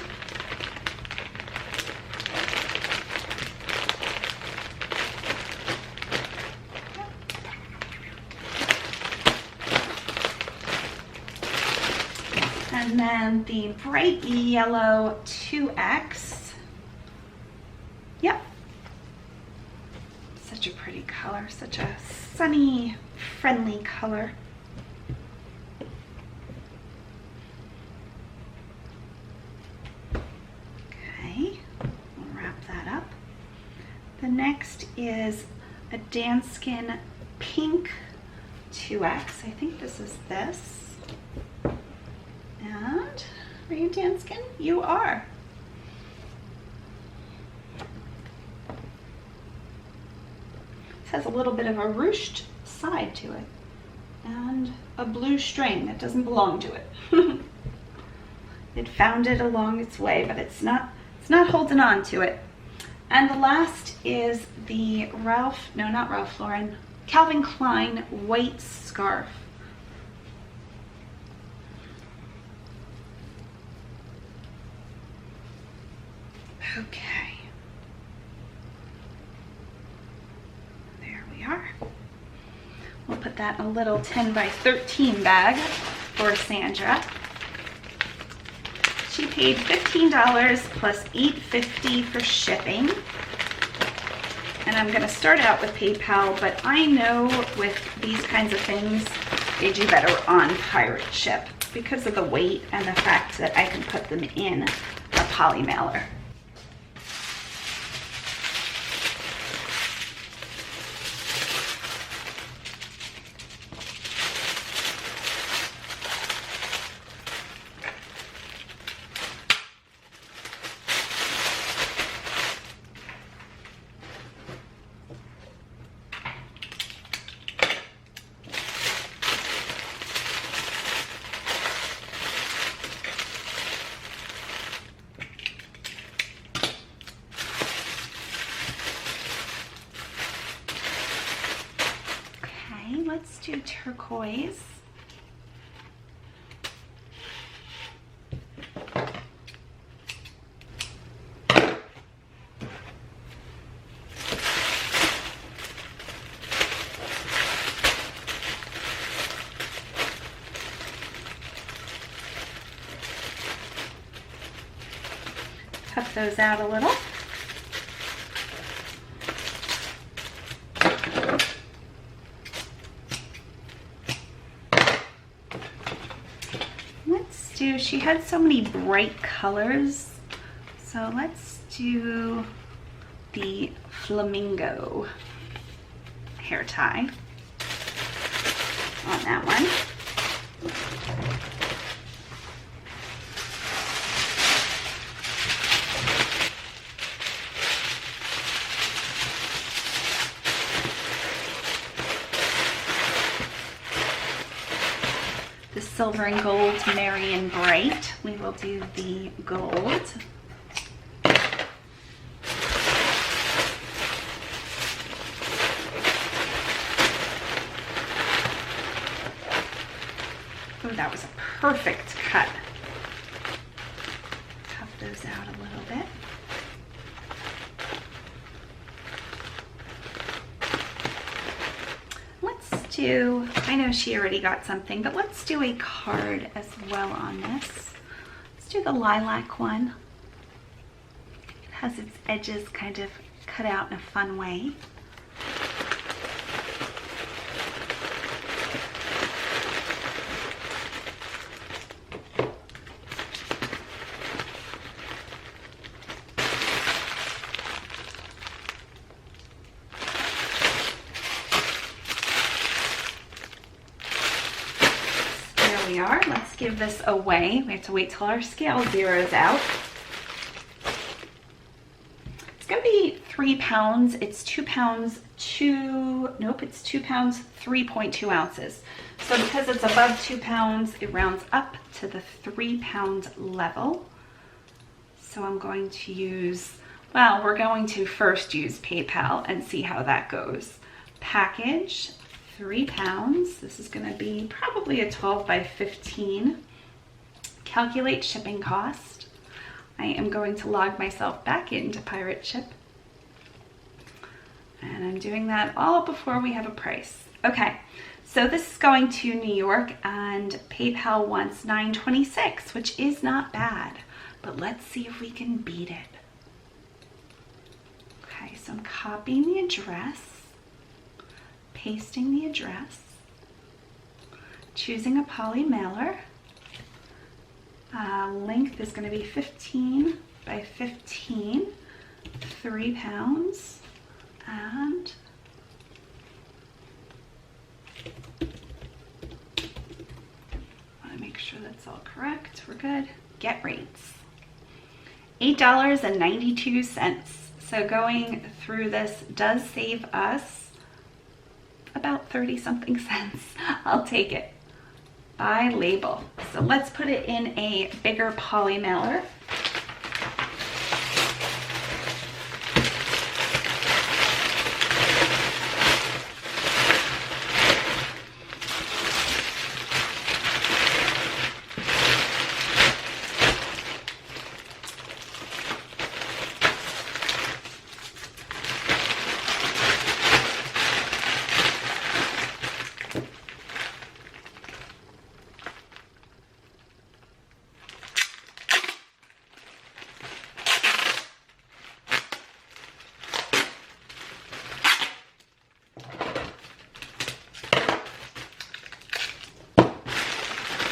And then the bright yellow 2X. Yep. Such a pretty color, such a sunny, friendly color. Okay, we'll wrap that up. The next is a Danskin pink 2X. I think this is this. And are you Danskin? You are. This has a little bit of a ruched side to it and a blue string that doesn't belong to it. It found it along its way, but it's not holding on to it. And the last is the not Ralph Lauren, Calvin Klein white scarf. Okay, there we are. We'll put that in a little 10 by 13 bag for Sandra. She paid $15 plus $8.50 for shipping. And I'm gonna start out with PayPal, but I know with these kinds of things, they do better on pirate ship because of the weight and the fact that I can put them in a poly mailer. Okay, let's do turquoise. Puff those out a little. Let's do, she had so many bright colors, so let's do the flamingo hair tie on that one. The silver and gold, merry and bright. We will do the gold. Oh, that was a perfect cut. Cut those out a little bit. Let's do, I know she already got something, but let's do a card as well on this. Let's do the lilac one. It has its edges kind of cut out in a fun way. We are. Let's give this away. We have to wait till our scale zeroes out. It's going to be 3 pounds. It's 2 pounds, it's 2 pounds, 3.2 ounces. So because it's above 2 pounds, it rounds up to the 3 pound level. So I'm going to use, well, we're going to first use PayPal and see how that goes. Package. 3 pounds. This is going to be probably a 12 by 15. Calculate shipping cost. I am going to log myself back into Pirate Ship. And I'm doing that all before we have a price. Okay, so this is going to New York and PayPal wants $9.26, which is not bad, but let's see if we can beat it. Okay, so I'm copying the address. Pasting the address, choosing a poly mailer. Length is going to be 15 by 15, 3 pounds, and want to make sure that's all correct. We're good. Get rates. $8.92. So going through this does save us about 30 something cents. I'll take it. By label. So let's put it in a bigger poly mailer.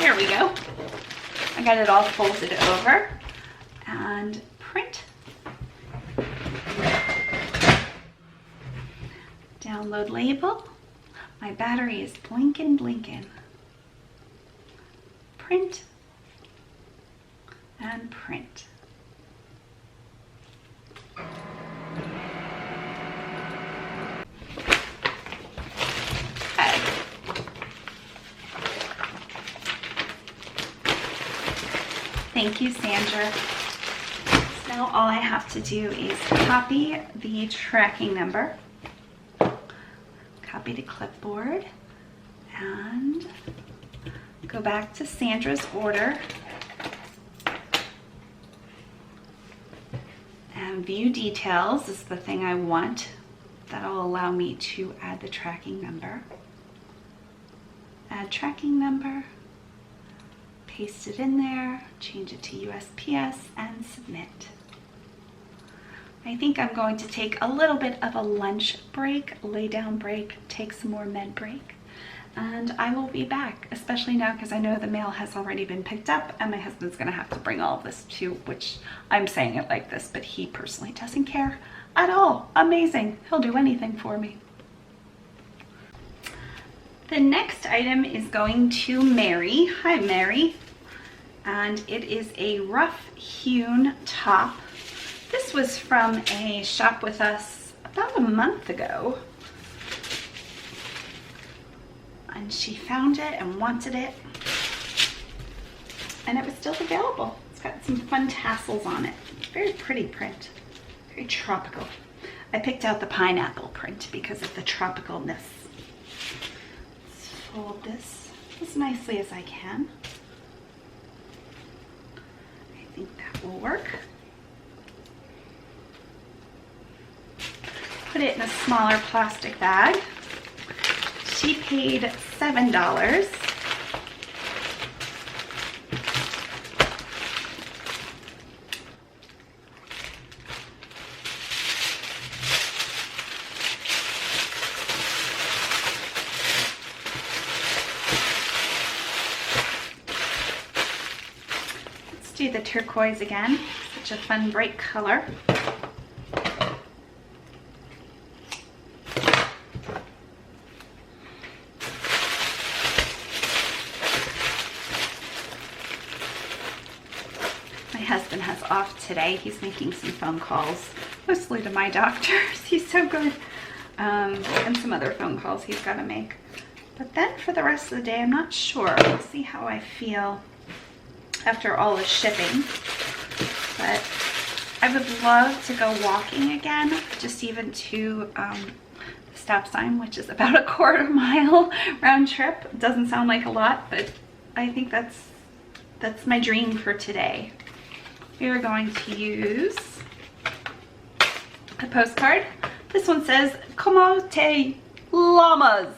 There we go. I got it all folded over and print. Download label. My battery is blinking. Print and print. Okay. Thank you, Sandra. So now all I have to do is copy the tracking number, copy to clipboard. and go back to Sandra's order and view details is the thing I want. That'll allow me to add the tracking number. Add tracking number, paste it in there, change it to USPS, and submit. I think I'm going to take a little bit of a lunch break, lay down break, take some more med break, and I will be back, especially now because I know the mail has already been picked up and my husband's gonna have to bring all of this too, which I'm saying it like this, but he personally doesn't care at all. Amazing, he'll do anything for me. The next item is going to Mary. Hi, Mary. And it is a rough hewn top. This was from a shop with us about a month ago. And she found it and wanted it. And it was still available. It's got some fun tassels on it. Very pretty print. Very tropical. I picked out the pineapple print because of the tropicalness. Fold this as nicely as I can. I think that will work. Put it in a smaller plastic bag. She paid $7. Do the turquoise again, such a fun bright color. My husband has off today. He's making some phone calls, mostly to my doctors. He's so good. And some other phone calls he's got to make. But then for the rest of the day, I'm not sure. We'll see how I feel after all the shipping, but I would love to go walking again, just even to the stop sign, which is about a quarter mile round trip. Doesn't sound like a lot, but I think that's my dream for today. We are going to use a postcard. This one says, "Como te llamas?"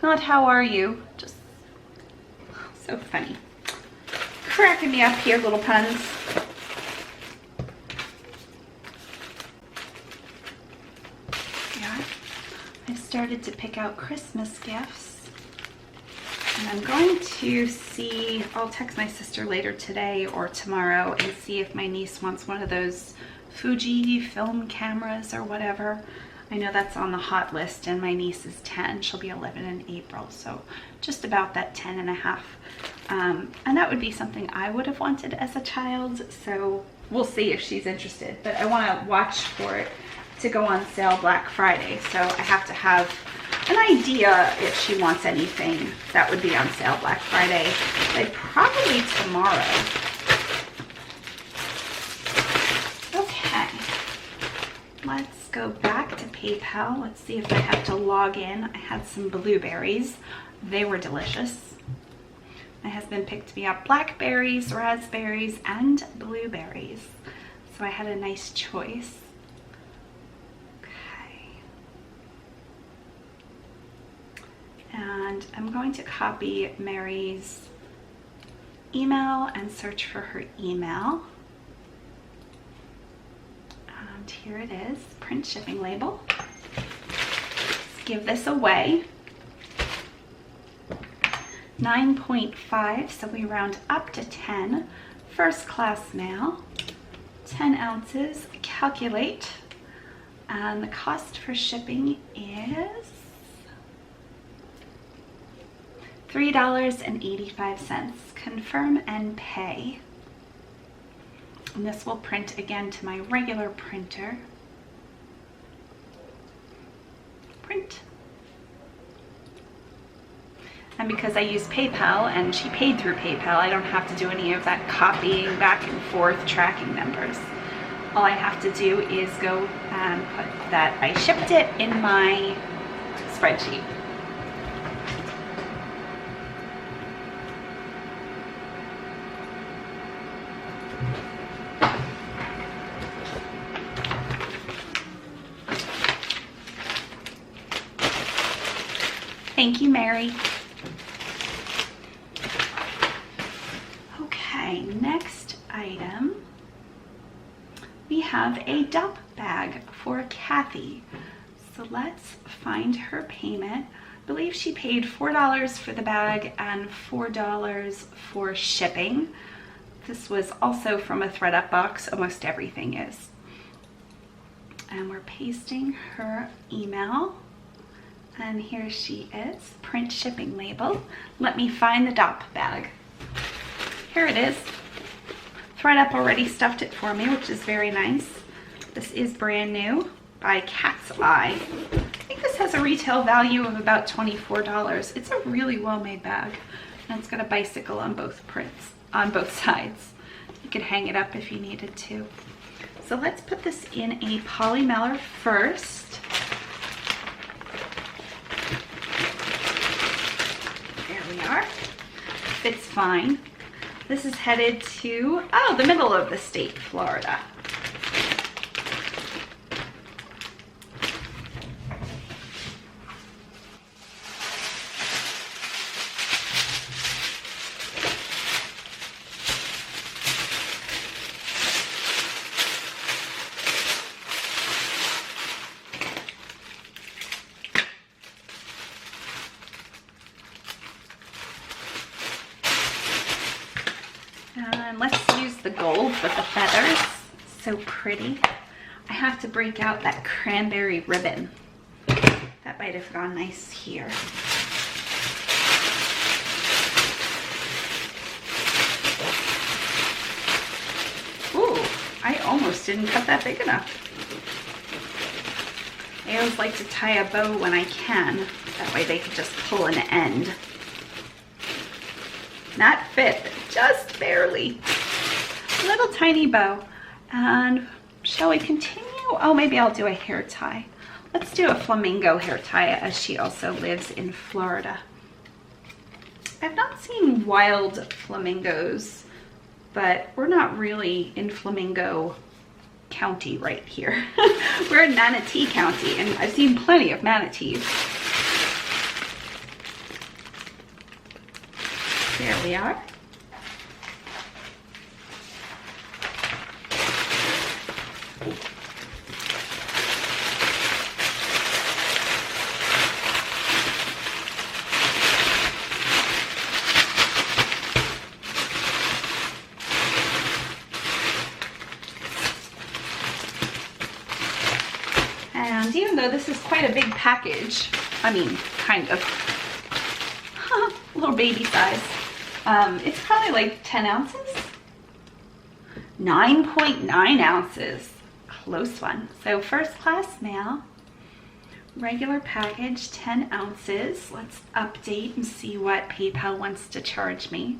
Not how are you, just so funny. Cracking me up here, little puns. Yeah, I've started to pick out Christmas gifts. And I'm going to see, I'll text my sister later today or tomorrow and see if my niece wants one of those Fuji film cameras or whatever. I know that's on the hot list, and my niece is 10. She'll be 11 in April, so just about that 10 and a half. And that would be something I would have wanted as a child, so we'll see if she's interested. But I want to watch for it to go on sale Black Friday, so I have to have an idea if she wants anything that would be on sale Black Friday, like probably tomorrow. Okay, let's go back to PayPal. Let's see if I have to log in. I had some blueberries. They were delicious. My husband picked me up blackberries, raspberries, and blueberries. So I had a nice choice. Okay. And I'm going to copy Mary's email and search for her email. And here it is, print shipping label. Let's give this away. 9.5, so we round up to 10. First class mail, 10 ounces, calculate, and the cost for shipping is $3.85. Confirm and pay. And this will print again to my regular printer. Print. And because I use PayPal and she paid through PayPal, I don't have to do any of that copying back and forth tracking numbers. All I have to do is go and put that I shipped it in my spreadsheet. Thank you, Mary. Okay, next item. We have a dump bag for Kathy. So let's find her payment. I believe she paid $4 for the bag and $4 for shipping. This was also from a ThredUp box. Almost everything is. And we're pasting her email. And here she is, print shipping label. Let me find the dump bag. Here it is. ThredUp already stuffed it for me, which is very nice. This is brand new by Cat's Eye. I think this has a retail value of about $24. It's a really well-made bag, and it's got a bicycle on both prints, on both sides. You could hang it up if you needed to. So let's put this in a poly mailer first. There we are. Fits fine. This is headed to, the middle of the state, Florida. And let's use the gold with the feathers. So pretty. I have to break out that cranberry ribbon. That might have gone nice here. Ooh, I almost didn't cut that big enough. I always like to tie a bow when I can. That way they can just pull an end. Not fit, just barely. Little tiny bow. And shall we continue? Oh, maybe I'll do a hair tie. Let's do a flamingo hair tie, as she also lives in Florida. I've not seen wild flamingos, but we're not really in Flamingo County right here. We're in Manatee County, and I've seen plenty of manatees. There we are. And even though this is quite a big package, I mean, kind of, little baby size, it's probably like 10 ounces? 9.9 ounces. Close one. So first class mail, regular package, 10 ounces. Let's update and see what PayPal wants to charge me.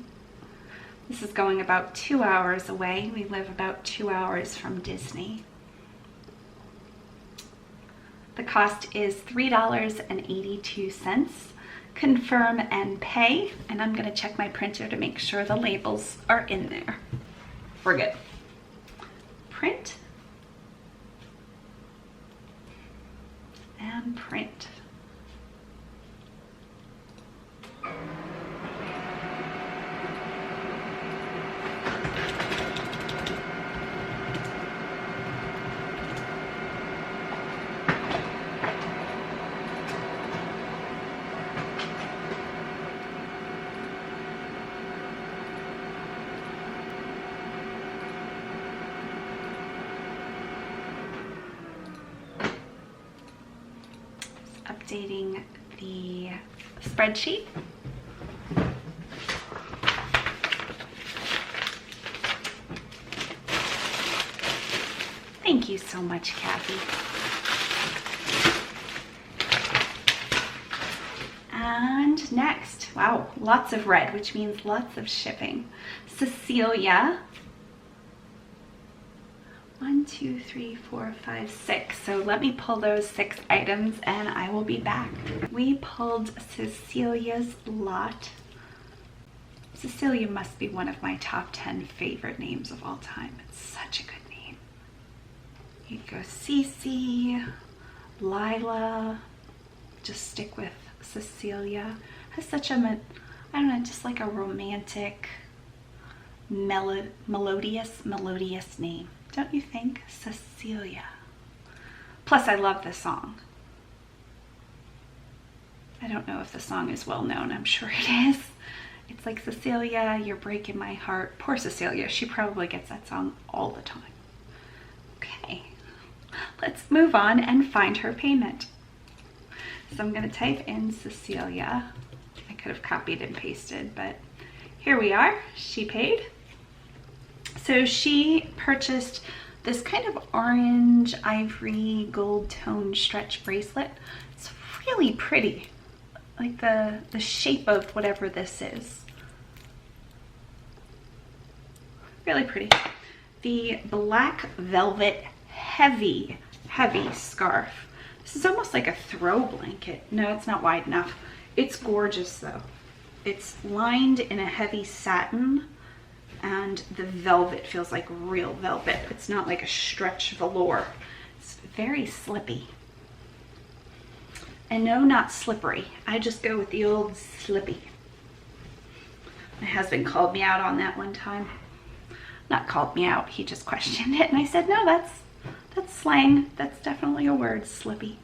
This is going about 2 hours away. We live about 2 hours from Disney. The cost is $3.82. Confirm and pay, and I'm gonna check my printer to make sure the labels are in there. We're good. Print and print. Updating the spreadsheet. Thank you so much, Kathy. And next, wow, lots of red, which means lots of shipping. Cecilia. 1, 2, 3, 4, 5, 6. So let me pull those 6 items and I will be back. We pulled Cecilia's lot. Cecilia must be one of my top 10 favorite names of all time. It's such a good name. You could go Cece, Lila, just stick with Cecilia. Has such a, I don't know, just like a romantic, melodious name. Don't you think? Cecilia. Plus, I love this song. I don't know if the song is well known. I'm sure it is. It's like, Cecilia, you're breaking my heart. Poor Cecilia. She probably gets that song all the time. Okay. Let's move on and find her payment. So I'm going to type in Cecilia. I could have copied and pasted, but here we are. She paid. So she purchased this kind of orange ivory gold tone stretch bracelet. It's really pretty, like the shape of whatever this is. Really pretty. The black velvet heavy scarf. This is almost like a throw blanket. No, it's not wide enough. It's gorgeous though. It's lined in a heavy satin, and the velvet feels like real velvet. It's not like a stretch velour. It's very slippy. And no, not slippery. I just go with the old slippy. My husband called me out on that one time. Not called me out, he just questioned it, and I said, no, that's slang. That's definitely a word, slippy.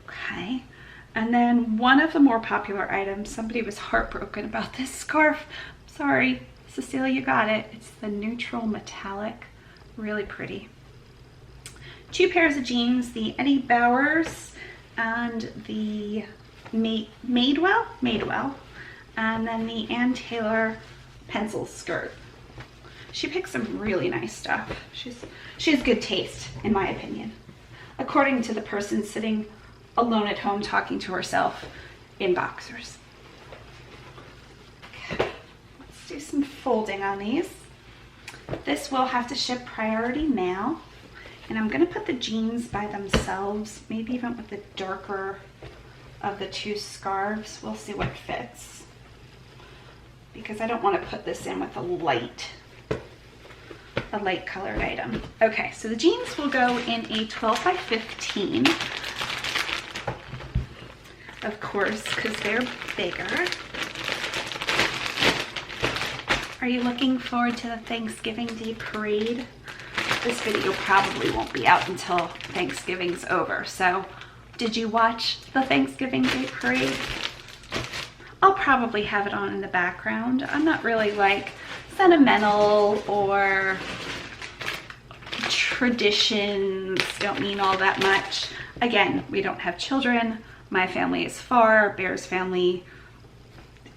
Okay. And then one of the more popular items, somebody was heartbroken about this scarf. Sorry, Cecilia got it. It's the neutral metallic, really pretty. 2 pairs of jeans, the Eddie Bowers and the Madewell, and then the Ann Taylor pencil skirt. She picked some really nice stuff. She has good taste, in my opinion, according to the person sitting alone at home talking to herself in boxers. Okay. Let's do some folding on these. This will have to ship priority mail, and I'm going to put the jeans by themselves, maybe even with the darker of the 2 scarves. We'll see what fits, because I don't want to put this in with a light colored item. Okay, so the jeans will go in a 12 by 15, of course, because they're bigger. Are you looking forward to the Thanksgiving Day parade? This video probably won't be out until Thanksgiving's over, so did you watch the Thanksgiving Day parade? I'll probably have it on in the background. I'm not really like sentimental, or traditions don't mean all that much. Again, we don't have children. My family is far. Bear's family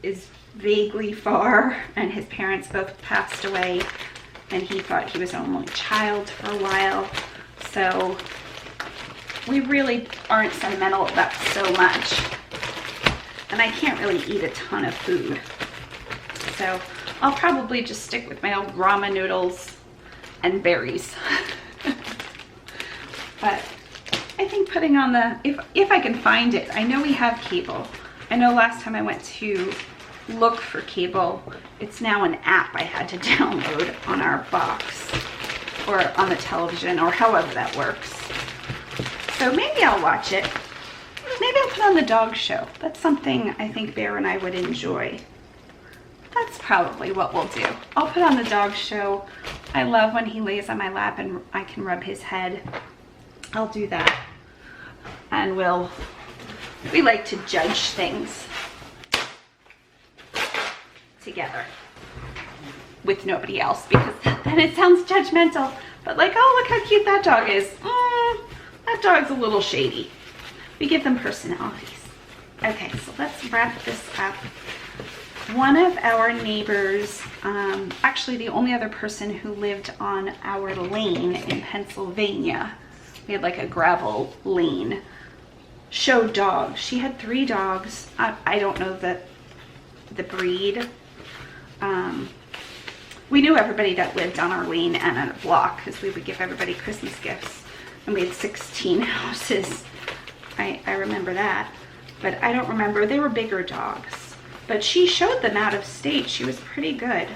is vaguely far, and his parents both passed away, and he thought he was an only child for a while. So we really aren't sentimental about so much. And I can't really eat a ton of food. So I'll probably just stick with my old ramen noodles and berries. But I think putting on the, if I can find it, I know we have cable. I know last time I went to look for cable, it's now an app I had to download on our box or on the television, or however that works. So maybe I'll watch it. Maybe I'll put on the dog show. That's something I think Bear and I would enjoy. That's probably what we'll do. I'll put on the dog show. I love when he lays on my lap and I can rub his head. I'll do that. And we like to judge things together with nobody else, because then it sounds judgmental. But like, oh, look how cute that dog is. That dog's a little shady. We give them personalities. Okay, so let's wrap this up. One of our neighbors, actually the only other person who lived on our lane in Pennsylvania, we had like a gravel lane, showed dogs. She had 3 dogs. I don't know the breed. We knew everybody that lived on our lane and on a block, because we would give everybody Christmas gifts. And we had 16 houses. I remember that. But I don't remember. They were bigger dogs. But she showed them out of state. She was pretty good.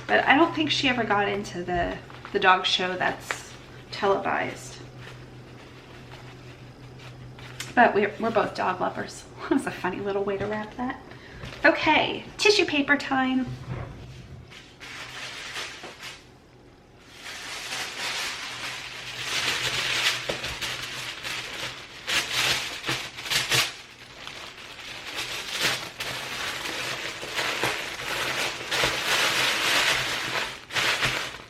But I don't think she ever got into the dog show that's televised. But we're both dog lovers. That's a funny little way to wrap that. Okay, tissue paper time.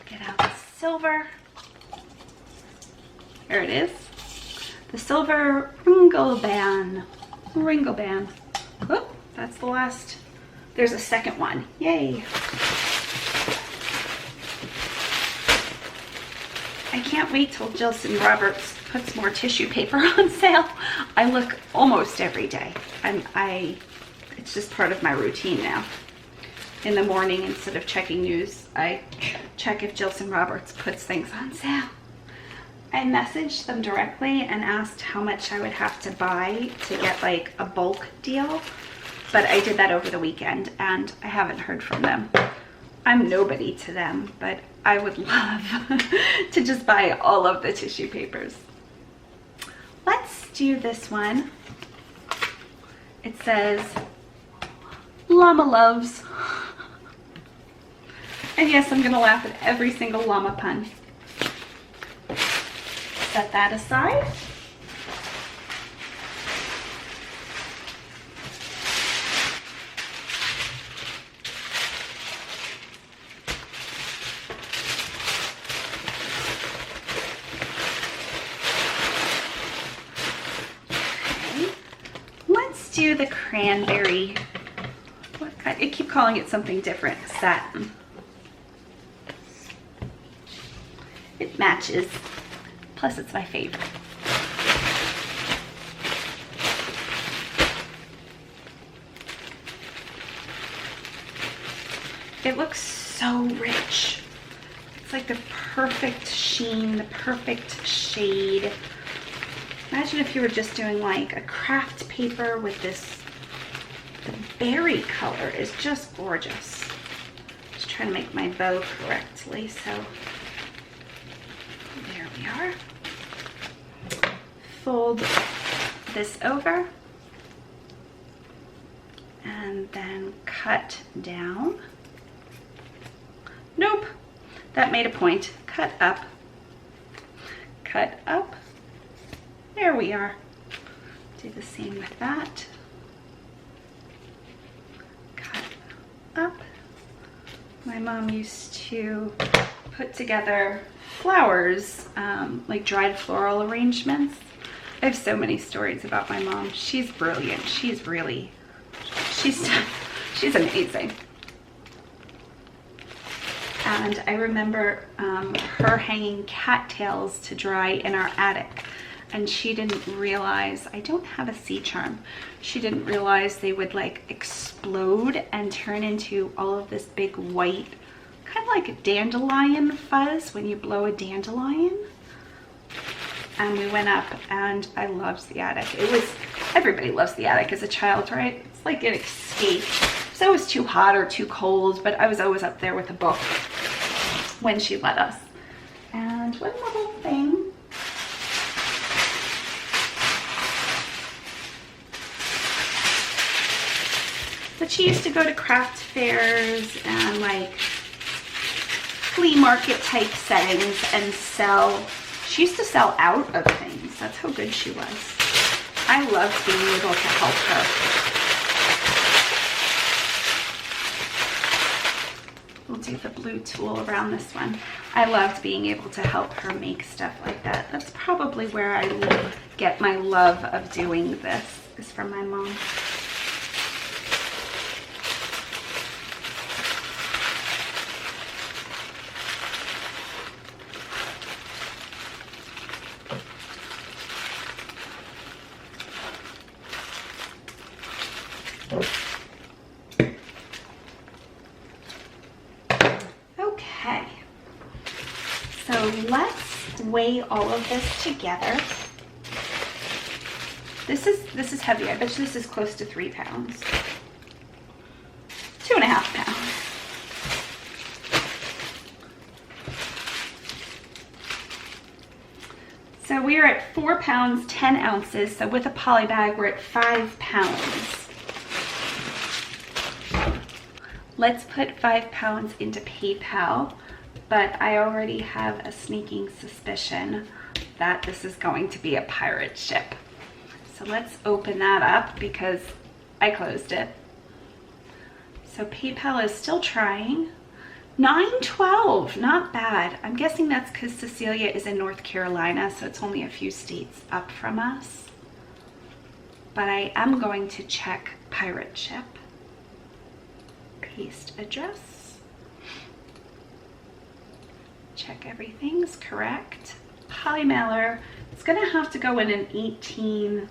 Get out the silver. There it is. The silver Ringo band. Oh, that's the last. There's a second one. Yay. I can't wait till Jilson Roberts puts more tissue paper on sale. I look almost every day. It's just part of my routine now. In the morning, instead of checking news, I check if Jilson Roberts puts things on sale. I messaged them directly and asked how much I would have to buy to get like a bulk deal, but I did that over the weekend and I haven't heard from them. I'm nobody to them, but I would love to just buy all of the tissue papers. Let's do this one. It says, Llama loves. And yes, I'm gonna laugh at every single llama pun. Set that aside. Okay. Let's do the cranberry. I keep calling it something different. Satin. It matches. Plus, it's my favorite. It looks so rich. It's like the perfect sheen, the perfect shade. Imagine if you were just doing like a craft paper with this. The berry color is just gorgeous. Just trying to make my bow correctly, so there we are. Fold this over and then cut down. Nope, that made a point. Cut up. Cut up. There we are. Do the same with that. Cut up. My mom used to put together flowers, like dried floral arrangements. I have so many stories about my mom. She's brilliant. She's amazing. And I remember her hanging cattails to dry in our attic. And she didn't realize, I don't have a sea charm. She didn't realize they would like explode and turn into all of this big white, kind of like a dandelion fuzz when you blow a dandelion. And we went up and I loved the attic. Everybody loves the attic as a child, right? It's like an escape. It's always too hot or too cold, but I was always up there with a book when she let us. And one little thing. But she used to go to craft fairs and like flea market type settings and sell. She used to sell out of things. That's how good she was. I loved being able to help her. We'll do the blue tool around this one. I loved being able to help her make stuff like that. That's probably where I get my love of doing this, is from my mom. Okay, so let's weigh all of this together. This is heavy. I bet you this is close to 3 pounds. 2.5 pounds. So we we are at 4 pounds, 10 ounces. So with a poly bag, we're at 5 pounds. Let's put 5 pounds into PayPal, but I already have a sneaking suspicion that this is going to be a pirate ship. So let's open that up because I closed it. So PayPal is still trying. $9.12, not bad. I'm guessing that's because Cecilia is in North Carolina, so it's only a few states up from us. But I am going to check pirate ship. Paste address. Check everything's correct. Poly mailer, it's gonna have to go in an 18,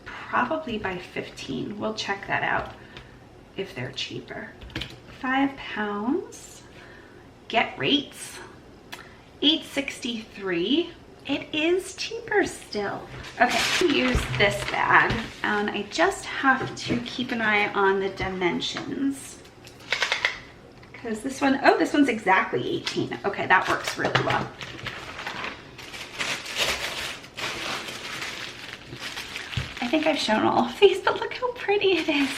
probably by 15. We'll check that out if they're cheaper. 5 pounds. Get rates, $8.63. It is cheaper still. Okay, use this bag, and I just have to keep an eye on the dimensions. Because this one, oh, this one's exactly 18. Okay, that works really well. I think I've shown all of these, but look how pretty it is.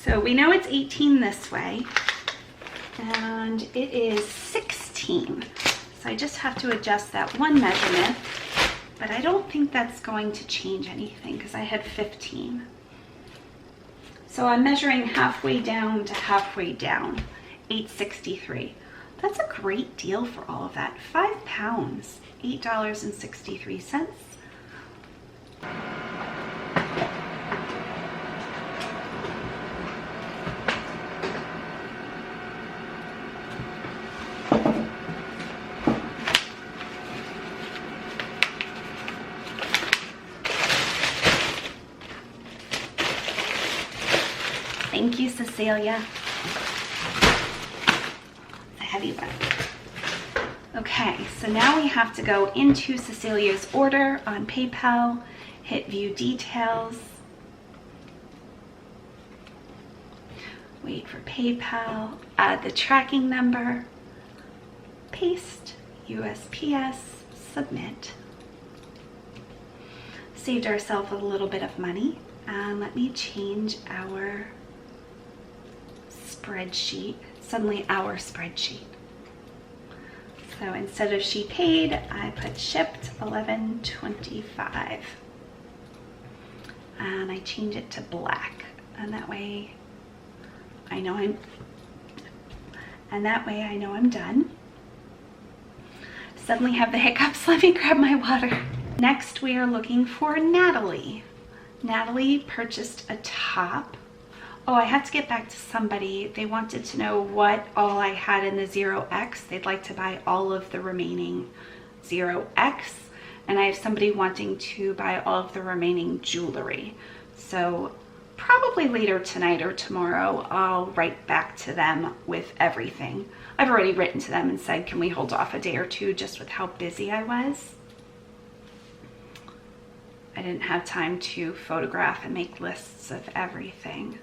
So we know it's 18 this way, and it is 16. So I just have to adjust that one measurement, but I don't think that's going to change anything because I had 15. So I'm measuring halfway down to halfway down, $8.63. That's a great deal for all of that. 5 pounds, $8.63. Thank you, Cecilia. It's a heavy one. Okay, so now we have to go into Cecilia's order on PayPal, hit view details, wait for PayPal, add the tracking number, paste, USPS, submit. Saved ourselves a little bit of money, and let me change our spreadsheet, suddenly our spreadsheet. So instead of she paid, I put shipped $11.25, and I change it to black, and that way I know I'm done. Suddenly have the hiccups. Let me grab my water. Next we are looking for Natalie. Natalie purchased a top. Oh, I had to get back to somebody. They wanted to know what all I had in the 0X. They'd like to buy all of the remaining 0X. And I have somebody wanting to buy all of the remaining jewelry. So probably later tonight or tomorrow, I'll write back to them with everything. I've already written to them and said, can we hold off a day or two just with how busy I was? I didn't have time to photograph and make lists of everything.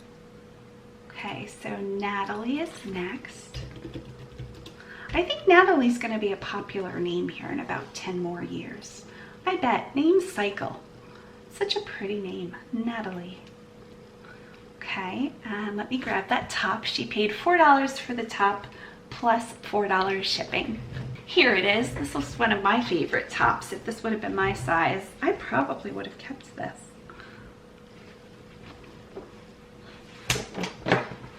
Okay, so Natalie is next. I think Natalie's going to be a popular name here in about 10 more years. I bet. Name cycle. Such a pretty name, Natalie. Okay, and let me grab that top. She paid $4 for the top plus $4 shipping. Here it is. This was one of my favorite tops. If this would have been my size, I probably would have kept this.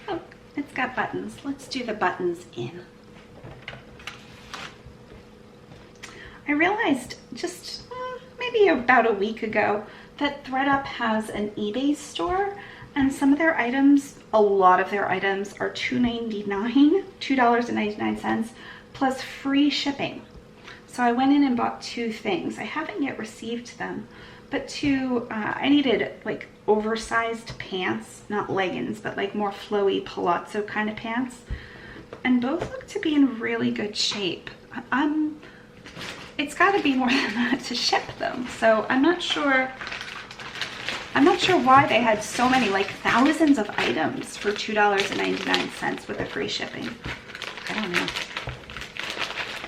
Oh, it's got buttons. Let's do the buttons in. I realized just maybe about a week ago that ThredUp has an eBay store, and some of their items, a lot of their items, are $2.99 plus free shipping. So I went in and bought 2 things. I haven't yet received them, but I needed like oversized pants, not leggings, but like more flowy palazzo kind of pants. And both look to be in really good shape. It's got to be more than that to ship them. So I'm not sure why they had so many, like thousands of items for $2.99 with the free shipping. I don't know.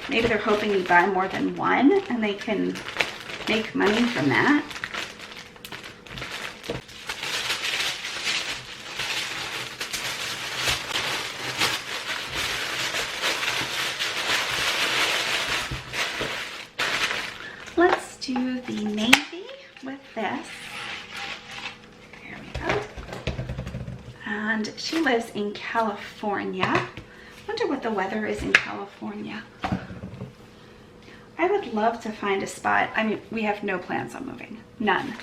Maybe they're hoping you buy more than one and they can make money from that. Let's do the navy with this. There we go. And she lives in California. Wonder what the weather is in California. I would love to find a spot. I mean, we have no plans on moving, none.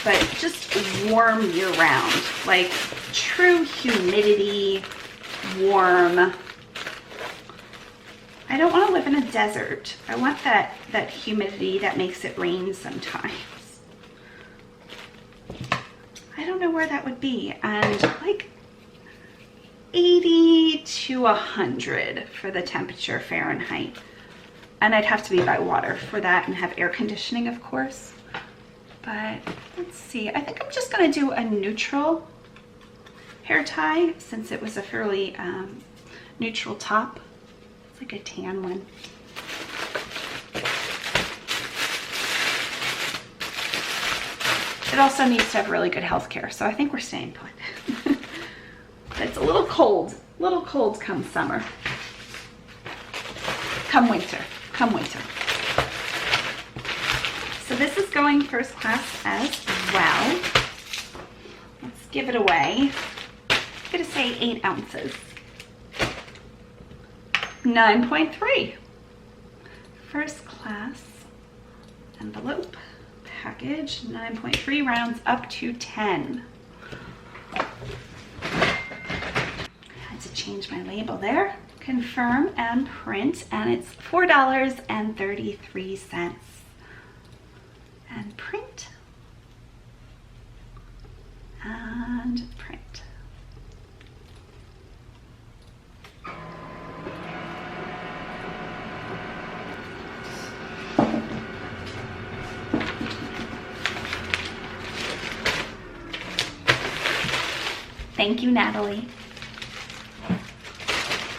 But just warm year round, like true humidity, warm. I don't want to live in a desert. I want that humidity that makes it rain sometimes. I don't know where that would be. And like 80 to 100 for the temperature Fahrenheit. And I'd have to be by water for that and have air conditioning, of course. But let's see, I think I'm just gonna do a neutral hair tie since it was a fairly neutral top. It's like a tan one. It also needs to have really good health care, so I think we're staying put. It's a little cold come summer. Come winter. So this is going first class as well. Let's give it away. I'm gonna say 8 ounces. 9.3. First class envelope package, 9.3 rounds up to 10. Had to change my label there. Confirm and print, and it's $4.33. And print and print. Thank you, Natalie.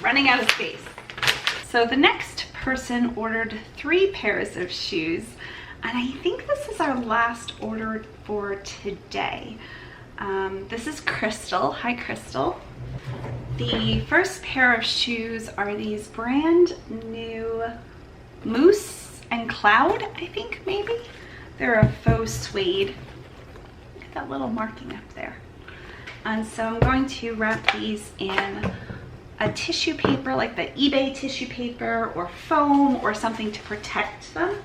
Running out of space. So the next person ordered 3 pairs of shoes, and I think this is our last order for today. This is Crystal. Hi, Crystal. The first pair of shoes are these brand new Moose and Cloud, I think maybe. They're a faux suede. Look at that little marking up there. And so I'm going to wrap these in a tissue paper, like the eBay tissue paper or foam or something to protect them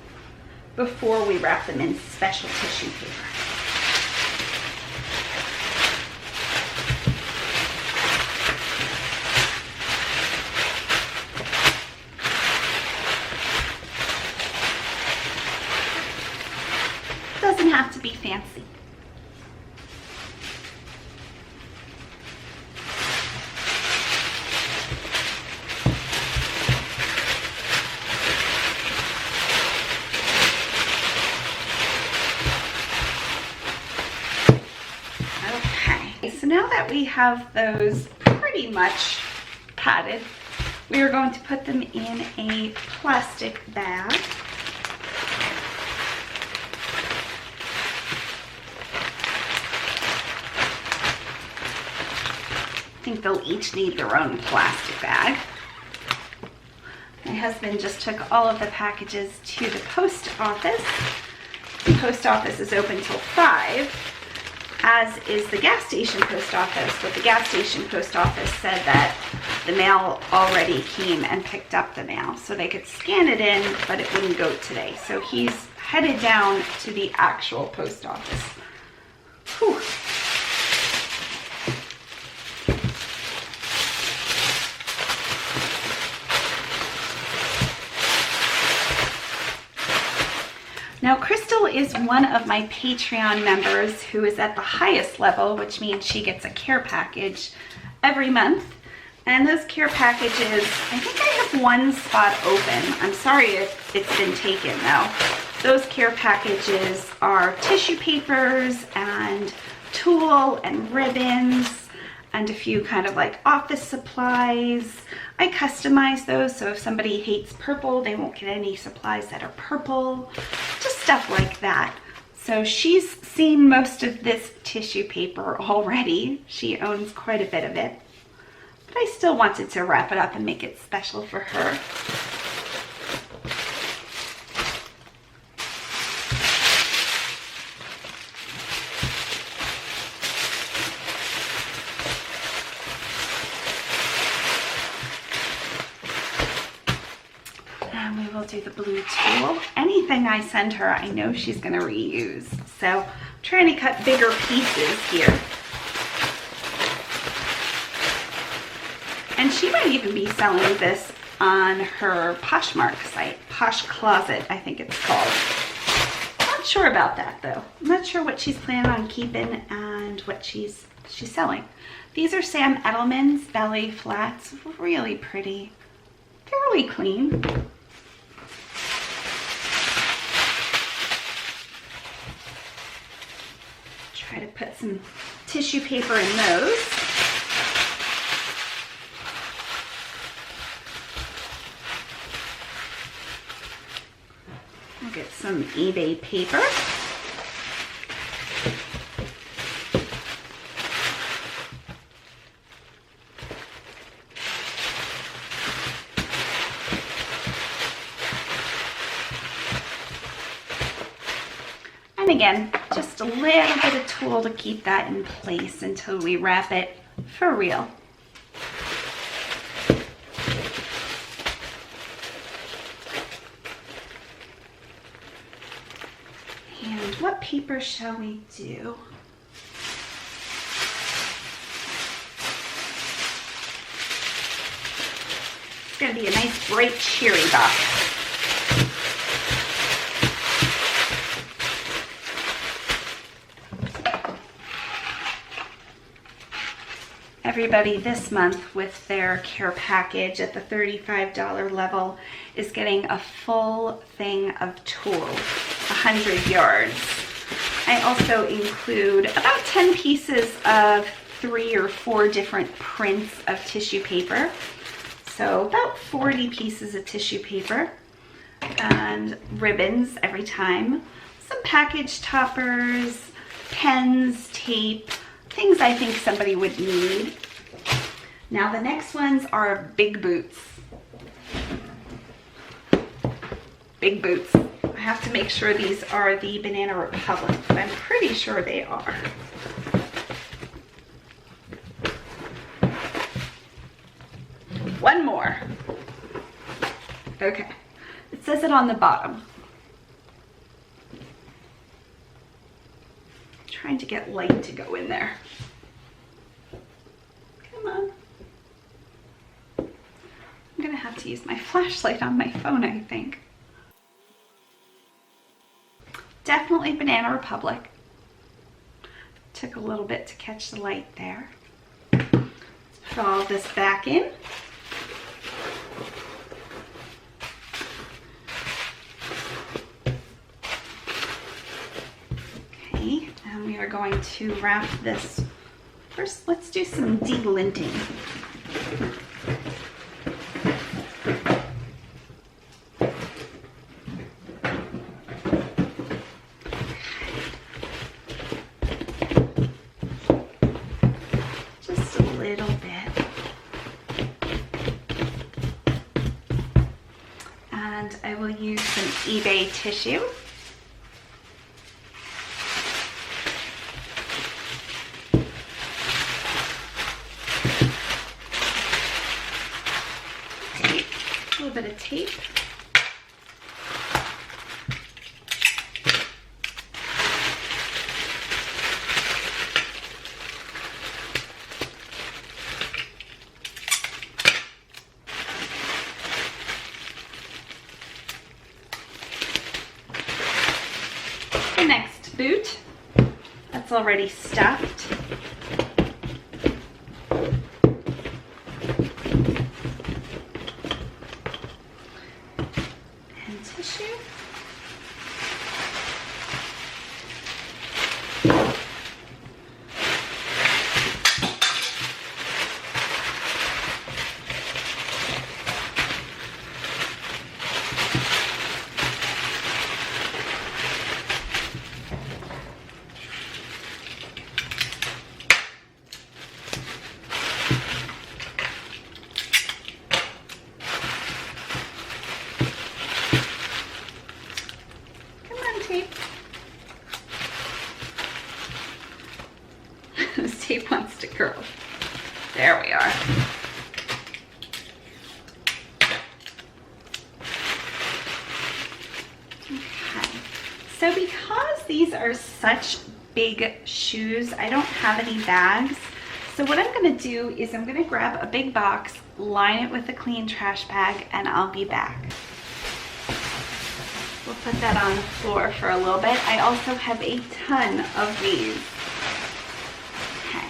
before we wrap them in special tissue paper. Doesn't have to be fancy. Now that we have those pretty much padded, we are going to put them in a plastic bag. I think they'll each need their own plastic bag. My husband just took all of the packages to the post office. The post office is open till 5. As is the gas station post office, but the gas station post office said that the mail already came and picked up the mail, so they could scan it in, but it wouldn't go today. So he's headed down to the actual post office. Whew. Now, Crystal is one of my Patreon members who is at the highest level, which means she gets a care package every month. And those care packages, I think I have one spot open. I'm sorry if it's been taken though. Those care packages are tissue papers and tulle and ribbons and a few kind of like office supplies. I customize those, so if somebody hates purple, they won't get any supplies that are purple, just stuff like that. So she's seen most of this tissue paper already. She owns quite a bit of it. But I still wanted to wrap it up and make it special for her. And we will do the blue tulle. Anything I send her, I know she's gonna reuse. So I'm trying to cut bigger pieces here. And she might even be selling this on her Poshmark site. Posh Closet, I think it's called. Not sure about that though. I'm not sure what she's planning on keeping and what she's selling. These are Sam Edelman's ballet flats. Really pretty. Fairly clean. Try to put some tissue paper in those. I'll get some eBay paper. And again, just a little bit of tulle to keep that in place until we wrap it for real. And what paper shall we do? It's going to be a nice bright cherry box. Everybody this month with their care package at the $35 level is getting a full thing of tulle, 100 yards. I also include about 10 pieces of 3 or 4 different prints of tissue paper. So about 40 pieces of tissue paper and ribbons every time. Some package toppers, pens, tape, things I think somebody would need. Now the next ones are big boots. Big boots. I have to make sure these are the Banana Republic, but I'm pretty sure they are. One more. Okay. It says it on the bottom. Trying to get light to go in there. Come on. I'm gonna have to use my flashlight on my phone, I think. Definitely Banana Republic. Took a little bit to catch the light there. Let's put all this back in. Okay, and we are going to wrap this. First, let's do some delinting. Just a little bit. And I will use some eBay tissue. Bit of tape. The next boot, that's already stuffed. This tape wants to curl. There we are. Okay. So because these are such big shoes, I don't have any bags. So what I'm gonna do is I'm gonna grab a big box, line it with a clean trash bag, and I'll be back. We'll put that on the floor for a little bit. I also have a ton of these. Okay.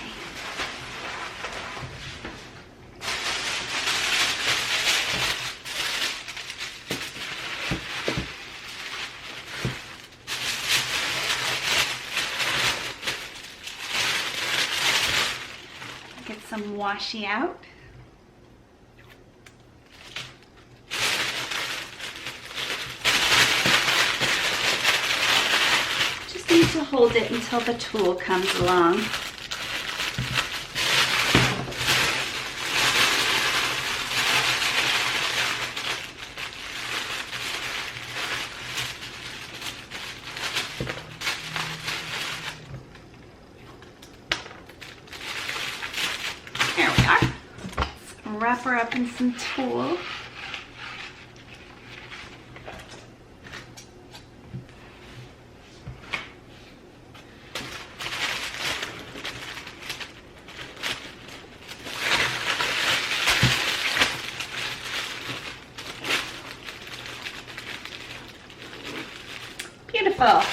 Get some washi out. Just need to hold it until the tool comes along. There we are. Let's wrap her up in some tulle. Beautiful.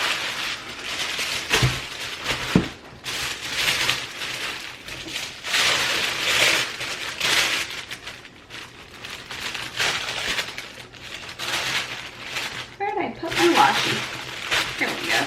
Where did I put my washi? Here we go.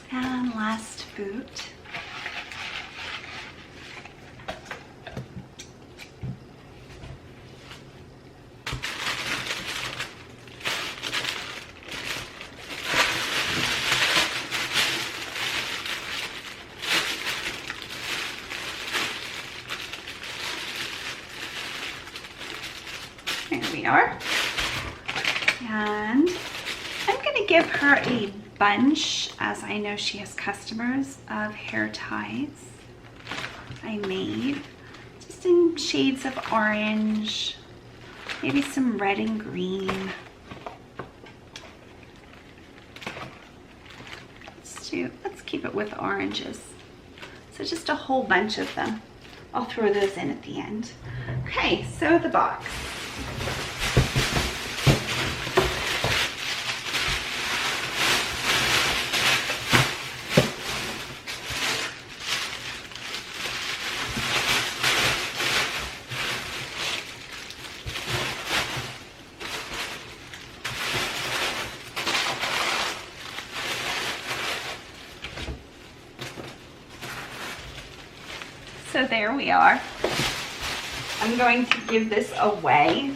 And last boot. There we are. And I'm going to give her a bunch, as I know she has customers, of hair ties I made, just in shades of orange, maybe some red and green. Let's keep it with oranges. So just a whole bunch of them. I'll throw those in at the end. Okay, so the box. So there we are. I'm going to give this away.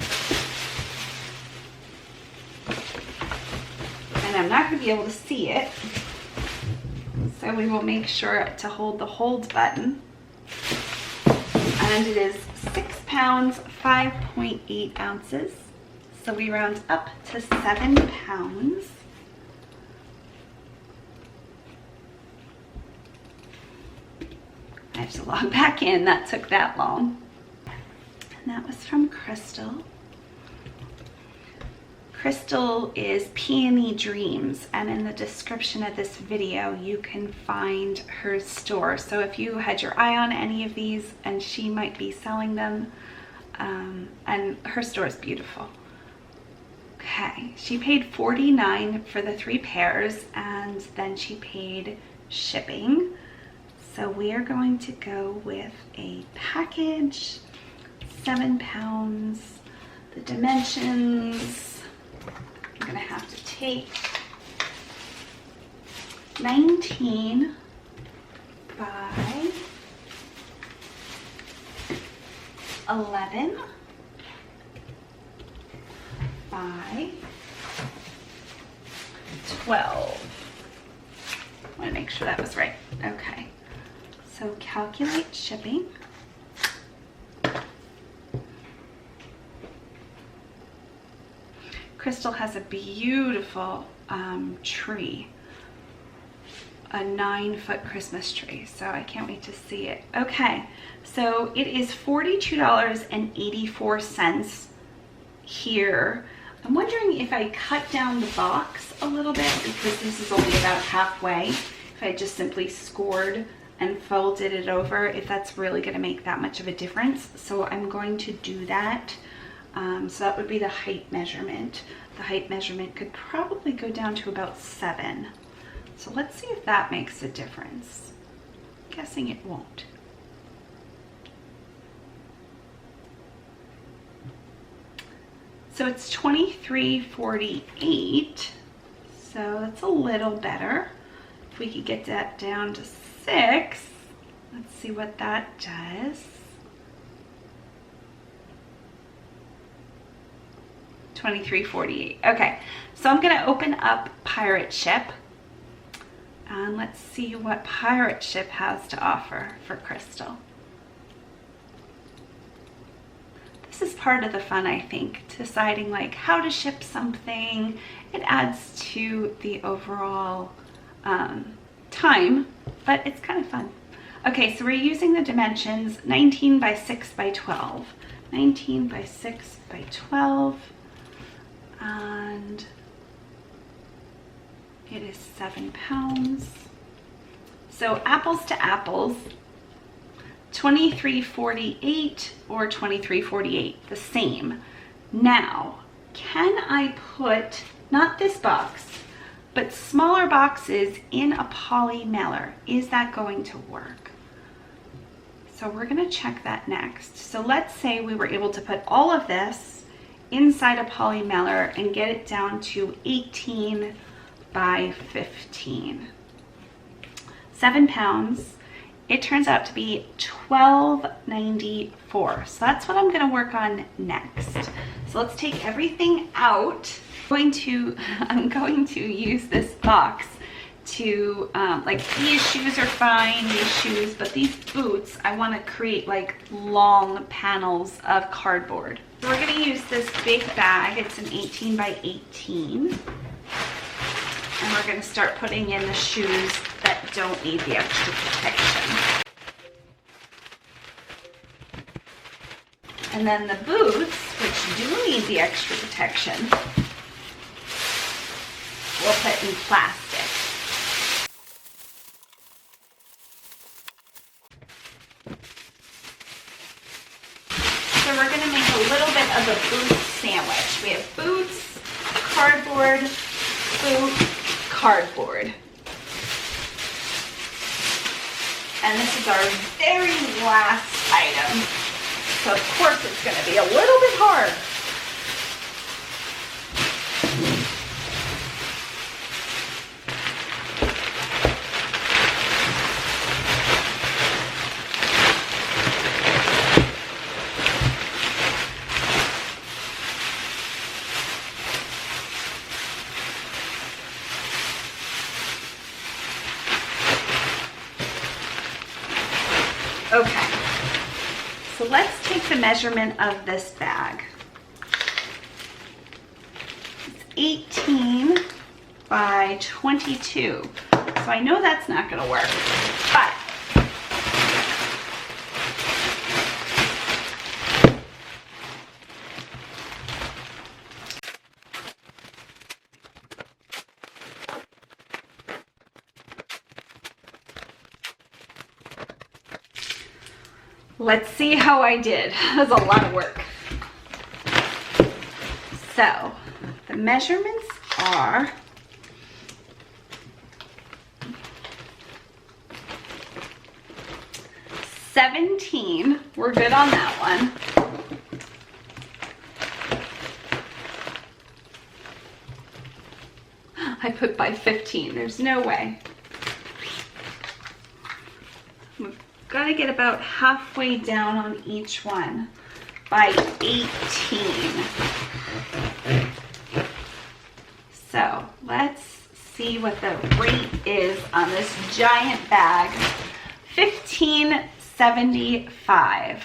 And I'm not going to be able to see it. So we will make sure to hold the hold button. And it is 6 pounds, 5.8 ounces. So we round up to 7 pounds. I have to log back in, that took that long. And that was from Crystal. Crystal is Peony Dreams, and in the description of this video you can find her store. So if you had your eye on any of these, and she might be selling them, and her store is beautiful. Okay, she paid $49 for the 3 pairs, and then she paid shipping. So we are going to go with a package, 7 pounds. The dimensions, I'm gonna have to take 19 by 11 by 12. want to make sure that was right. Okay, so calculate shipping. Crystal has a beautiful tree, a 9-foot Christmas tree, so I can't wait to see it. Okay, so it is $42.84 here. I'm wondering if I cut down the box a little bit, because this is only about halfway. If I just simply scored and folded it over, if that's really going to make that much of a difference. So I'm going to do that. So that would be the height measurement. The height measurement could probably go down to about 7. So let's see if that makes a difference. I'm guessing it won't. So it's 23.48. So that's a little better. If we could get that down to 6, let's see what that does. 23.48. Okay, so I'm going to open up Pirate Ship and let's see what Pirate Ship has to offer for Crystal. This is part of the fun, I think, deciding like how to ship something. It adds to the overall time, but it's kind of fun. Okay, so we're using the dimensions 19 by 6 by 12. 19 by 6 by 12. And it is 7 pounds. So apples to apples, 23.48 or 23.48, the same. Now, can I put, not this box, but smaller boxes in a poly mailer? Is that going to work? So we're going to check that next. So let's say we were able to put all of this inside a poly mailer and get it down to 18 by 15. 7 pounds. It turns out to be $12.94. So that's what I'm going to work on next. So let's take everything out. I'm going to use this box to, like these shoes are fine, these shoes, but these boots, I want to create like long panels of cardboard. So we're going to use this big bag. It's an 18 by 18. And we're going to start putting in the shoes that don't need the extra protection. And then the boots, which do need the extra protection, we'll put in plastic. So we're going to make a little bit of a boot sandwich. We have boots, cardboard, boot, cardboard. And this is our very last item. So of course it's going to be a little bit hard. Okay, so let's take the measurement of this bag. It's 18 by 22. So I know that's not going to work, but let's see how I did. That was a lot of work. So the measurements are 17. We're good on that one. I put by 15. There's no way. We've got to get about halfway down on each one by 18. So let's see what the rate is on this giant bag. $15.75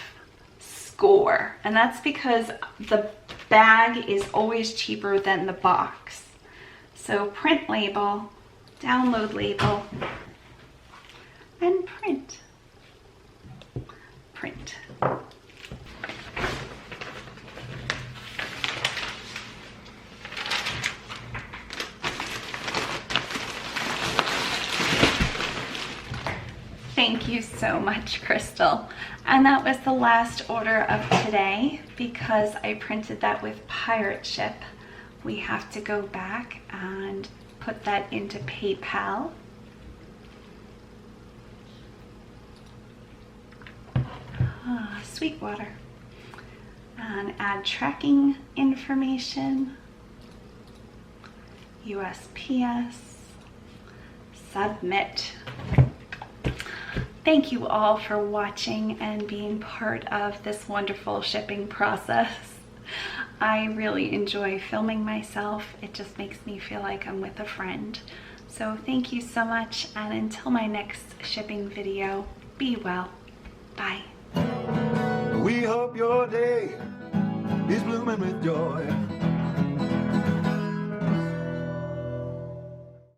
score. And that's because the bag is always cheaper than the box. So print label, download label, and print. Print. Thank you so much, Crystal. And that was the last order of today. Because I printed that with Pirate Ship, we have to go back and put that into PayPal. Sweetwater. And add tracking information. USPS. Submit. Thank you all for watching and being part of this wonderful shipping process. I really enjoy filming myself. It just makes me feel like I'm with a friend. So thank you so much, and until my next shipping video, be well. Bye. We hope your day is blooming with joy.